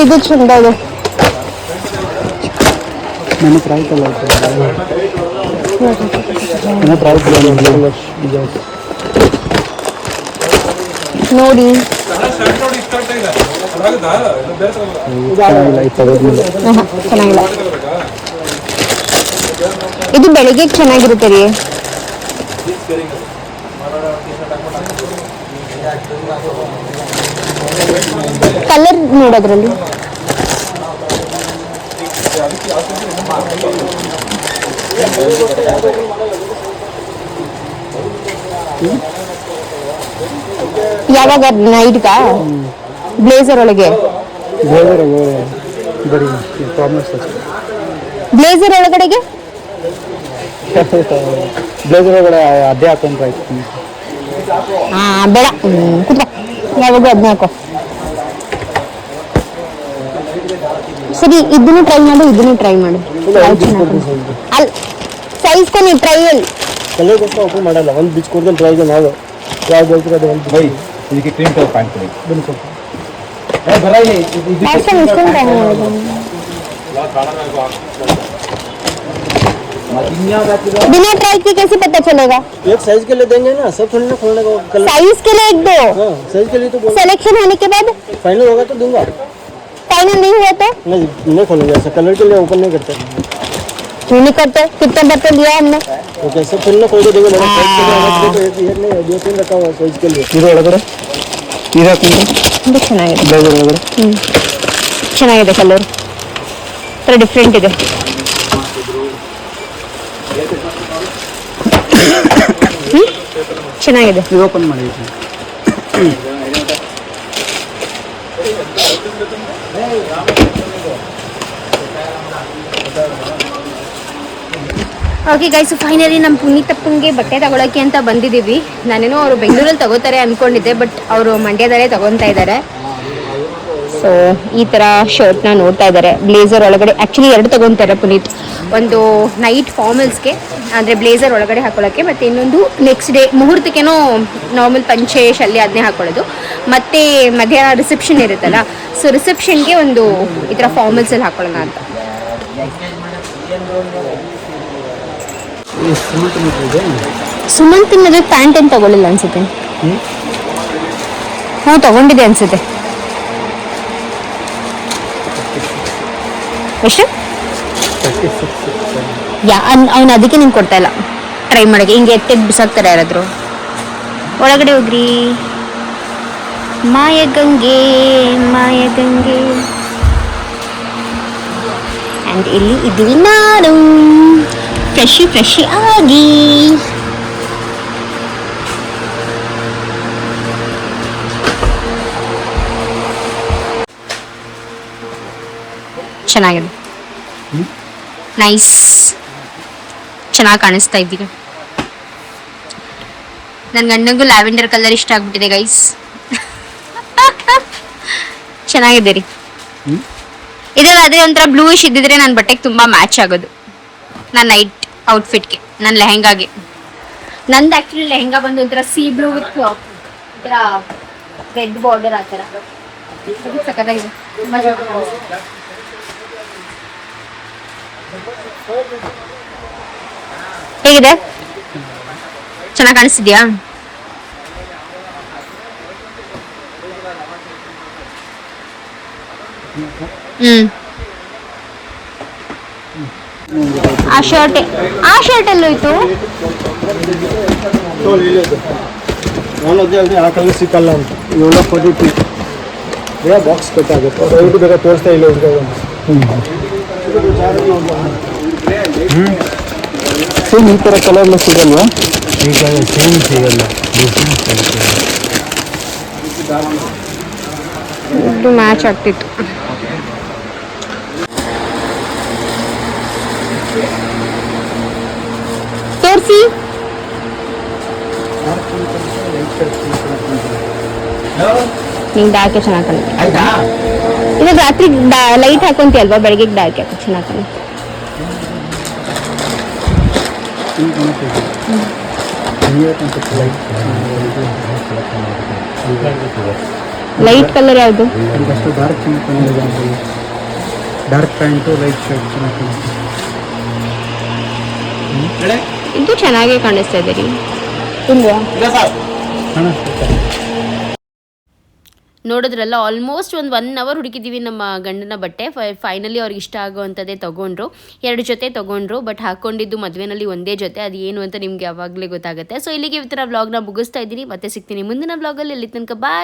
ಇದು ಚಂದ ಇದೆ मैंने ट्राई कर लिया मैंने ट्राई किया ನೋಡಿ ಚೆನ್ನಾಗಿಲ್ಲ ಇದು ಬೆಳಿಗ್ಗೆ ಚೆನ್ನಾಗಿರುತ್ತೆ ರೀ ಕಲರ್ ನೋಡೋದ್ರಲ್ಲಿ ಯಾವಾಗ ನೈಟ್ಗಾ ಬ್ಲೇಸರ್ ಒಳಗೆ ಬ್ಲೇಸರ್ ಒಳಗಡೆಗೆ ಬ್ಲೇಸರ್ ಒಳಗಡೆ ಅದೇ ಹಾಕೊಂಡ್ರೆ ಆಯ್ತು ಹಾ ಬೇಡ ಕೂತ್ಕೋ ಯಾವಾಗ ಅದನ್ನ ಹಾಕೋ ಸರಿ ಇದನ್ನು ಟ್ರೈ ಮಾಡು ಇದನ್ನು ಟ್ರೈ ಮಾಡು ಅಲ್ಲಿ ಸೈಜ್ ಕೊನಿ ಟ್ರೈಯಲ್ ಕಲರ್ ಕೊಟ್ಟು ಓಪನ್ ಮಾಡಲ್ಲ ಒಂದು ಬಿಚ್ ಕೊಡ್ದಲ್ಲಿ ಟ್ರೈ ನಾವು ಯಾವ್ದು ಹೇಳ್ತೀರ ಅದು ಒಂದು ಬೈ ಇದಕ್ಕೆ ಕ್ರೀಮ್ ಕಲರ್ ಪ್ಯಾಂಟ್ ಕೊಡಿ ಬನ್ನಿ ಸ್ವಲ್ಪ बिना ट्राई किए कैसे पता चलेगा एक साइज के लिए देंगे ना सब थोड़ी ना खोलने का कलर साइज के लिए एक दो साइज के लिए तो सिलेक्शन होने के बाद फाइनल होगा तो दूंगा फाइनल नहीं हुआ तो नहीं खोलेंगे ऐसा कलर के लिए ओपन नहीं करते क्यों नहीं करते कितना बर्तन लिया हमने ओके सब थोड़ी ना खोल के देंगे साइज के लिए तो एक नहीं दो तीन रखा हुआ साइज के लिए ಇದು ಒಳಗಡೆ ಇದು ಹಾಕಿದ್ರೆ ಇದು ಚೆನ್ನಾಗಿದೆ ಬ್ಲೇಸರ್ ಒಳಗಡೆ ಚೆನ್ನಾಗಿದೆ ಕಲರ್ ಥರ ಡಿಫ್ರೆಂಟ್ ಇದೆ ಚೆನ್ನಾಗಿದೆ ಇದು ಓಪನ್ ಮಾಡಿ ಓಕೆ ಗೈಸ್ ಫೈನಲಿ ನಮ್ಮ ಪುನೀತಪ್ಪನಿಗೆ ಬಟ್ಟೆ ತಗೊಳಕ್ಕೆ ಅಂತ ಬಂದಿದ್ದೀವಿ ನಾನೇನೋ ಅವರು ಬೆಂಗಳೂರಲ್ಲಿ ತಗೋತಾರೆ ಅಂದ್ಕೊಂಡಿದ್ದೆ ಬಟ್ ಅವರು ಮಂಡ್ಯದಲ್ಲೇ ತಗೊತಾ ಇದ್ದಾರೆ ಸೊ ಈ ಥರ ಶರ್ಟ್ನ ನೋಡ್ತಾ ಇದ್ದಾರೆ ಬ್ಲೇಸರ್ ಒಳಗಡೆ ಆ್ಯಕ್ಚುಲಿ ಎರಡು ತಗೊತಾರೆ ಪುನೀತ್ ಒಂದು ನೈಟ್ ಫಾರ್ಮಲ್ಸ್ಗೆ ಅಂದರೆ ಬ್ಲೇಸರ್ ಒಳಗಡೆ ಹಾಕೊಳ್ಳೋಕ್ಕೆ ಮತ್ತು ಇನ್ನೊಂದು ನೆಕ್ಸ್ಟ್ ಡೇ ಮುಹೂರ್ತಕ್ಕೇನೋ ನಾರ್ಮಲ್ ಪಂಚೆ ಶಲ್ಯ ಅದನ್ನೇ ಹಾಕೊಳ್ಳೋದು ಮತ್ತು ಮಧ್ಯಾಹ್ನ ರಿಸೆಪ್ಷನ್ ಇರುತ್ತಲ್ಲ ಸೊ ರಿಸೆಪ್ಷನ್ಗೆ ಒಂದು ಈ ಥರ ಫಾರ್ಮಲ್ಸಲ್ಲಿ ಹಾಕೊಳ್ಳೋಣ ಅಂತ ಸುಮಂತ್ ಮದುವೆ ಪ್ಯಾಂಟ್ ಏನು ತಗೊಳ್ಳಿಲ್ಲ ಅನ್ಸುತ್ತೆ ಹ್ಞೂ ತಗೊಂಡಿದೆ ಅನ್ಸುತ್ತೆ ಎಷ್ಟು ಅವನು ಅದಕ್ಕೆ ನಿಂಗೆ ಕೊಡ್ತಾ ಇಲ್ಲ ಟ್ರೈ ಮಾಡೋಕ್ಕೆ ಹಿಂಗೆ ಎತ್ತೆದ್ದು ಬಿಸಾಕ್ತಾರೆ ಯಾರಾದರೂ ಒಳಗಡೆ ಹೋಗ್ರಿ ಮಾಯಗಂಗೆ ಮಾಯಗಂಗೆ ಆ್ಯಂಡ್ ಇಲ್ಲಿ ಇದ್ದೀವಿ ನಾನು ಫ್ರೆಶಿ ಆಗಿ ಚೆನ್ನಾಗಿದೆ ನೈಸ್ ಚೆನ್ನಾಗಿ ಕಾಣಿಸ್ತಾ ಇದ್ದೀವಿ ನನ್ನ ಗಂಡಂಗೂ ಲ್ಯಾವೆಂಡರ್ ಕಲರ್ ಇಷ್ಟ ಆಗ್ಬಿಟ್ಟಿದೆ ಗೈಸ್ ಚೆನ್ನಾಗಿದೆ ರೀ ಇದೆಲ್ಲ ಅದೇ ಒಂಥರ ಬ್ಲೂಯಿಶ್ ಇದ್ದಿದ್ರೆ ನನ್ನ ಬಟ್ಟೆಗೆ ತುಂಬ ಮ್ಯಾಚ್ ಆಗೋದು ನನ್ನ ನೈಟ್ ಔಟ್ಫಿಟ್ಗೆ ನನ್ನ ಲೆಹೆಂಗಾಗೆ ನಂದು ಆ್ಯಕ್ಚುಲಿ ಲೆಹೆಂಗಾ ಬಂದು ಒಂಥರ ಸೀ ಬ್ಲೂ ವಿತ್ ಒಂಥರ ರೆಡ್ ಬಾರ್ಡರ್ ಆ ಥರ ಸಖತ್ತಾಗಿದೆ ಹೇಗಿದೆ ಚೆನ್ನಾಗಿ ಕಾಣಿಸ್ತಿದ್ಯಾ ಆ ಶರ್ಟ್ ಎಲ್ಲೋಯ್ತು ಆ ಕಲರ್ ಸಿಕ್ಕಲ್ಲ ಅಂತ ಇವೆಲ್ಲ ಕೊಟ್ಟಿತ್ತು ಬಾಕ್ಸ್ ಕಟ್ಟಾಗುತ್ತೆ ದಯವಿಟ್ಟು ಬೇಕಾದ್ರೆ ತೋರಿಸ್ತಾ ಇಲ್ಲ ಸೇಮ್ ಈ ಥರ ಕಲರ್ನ ಸಿಗಲ್ವಾ ಈಗ ಸೇಮ್ ಸಿಗಲ್ಲ ಇದು ಮ್ಯಾಚ್ ಆಗ್ತಿತ್ತು ತೋರಿಸಿ ನಿಂಗೆ ಯಾಕೆ ಚೆನ್ನಾಗಿ ಕಾಣುತ್ತೆ ಇವಾಗ ರಾತ್ರಿ ಲೈಟ್ ಹಾಕೊಂತಿ ಅಲ್ವಾ, ಬೆಳಗ್ಗೆ ಡಾರ್ಕ್ ಯಾಕೆ ಚೆನ್ನಾಗಿ ಲೈಟ್ ಕಲರ್ ಯಾವುದು? ಡಾರ್ಕ್ ಪ್ಯಾಂಟು ಲೈಟ್ ಶರ್ಟ್ ಚೆನ್ನಾಗಿ ಇದು ಚೆನ್ನಾಗೇ ಕಾಣಿಸ್ತಾ ಇದೆ ರೀ. ಇಲ್ವಾ? ನೋಡಿದ್ರಲ್ಲ, ಆಲ್ಮೋಸ್ಟ್ ಒಂದು 1 hour ಹುಡುಕಿದ್ದೀವಿ ನಮ್ಮ ಗಂಡನ ಬಟ್ಟೆ. ಫೈನಲಿ ಅವ್ರಿಗೆ ಇಷ್ಟ ಆಗೋವಂಥದ್ದೇ ತೊಗೊಂಡ್ರು. 2 ಜೊತೆ ತೊಗೊಂಡ್ರು, ಬಟ್ ಹಾಕ್ಕೊಂಡಿದ್ದು ಮದುವೆನಲ್ಲಿ ಒಂದೇ ಜೊತೆ. ಅದು ಏನು ಅಂತ ನಿಮ್ಗೆ ಯಾವಾಗಲೇ ಗೊತ್ತಾಗುತ್ತೆ. ಸೊ ಇಲ್ಲಿಗೆ ಇವತ್ತಿನ ವ್ಲಾಗ್ನ ಮುಗಿಸ್ತಾ ಇದ್ದೀನಿ. ಮತ್ತೆ ಸಿಗ್ತೀನಿ ಮುಂದಿನ ವ್ಲಾಗಲ್ಲಿ. ಅಲ್ಲಿ ತನಕ ಬಾಯ್.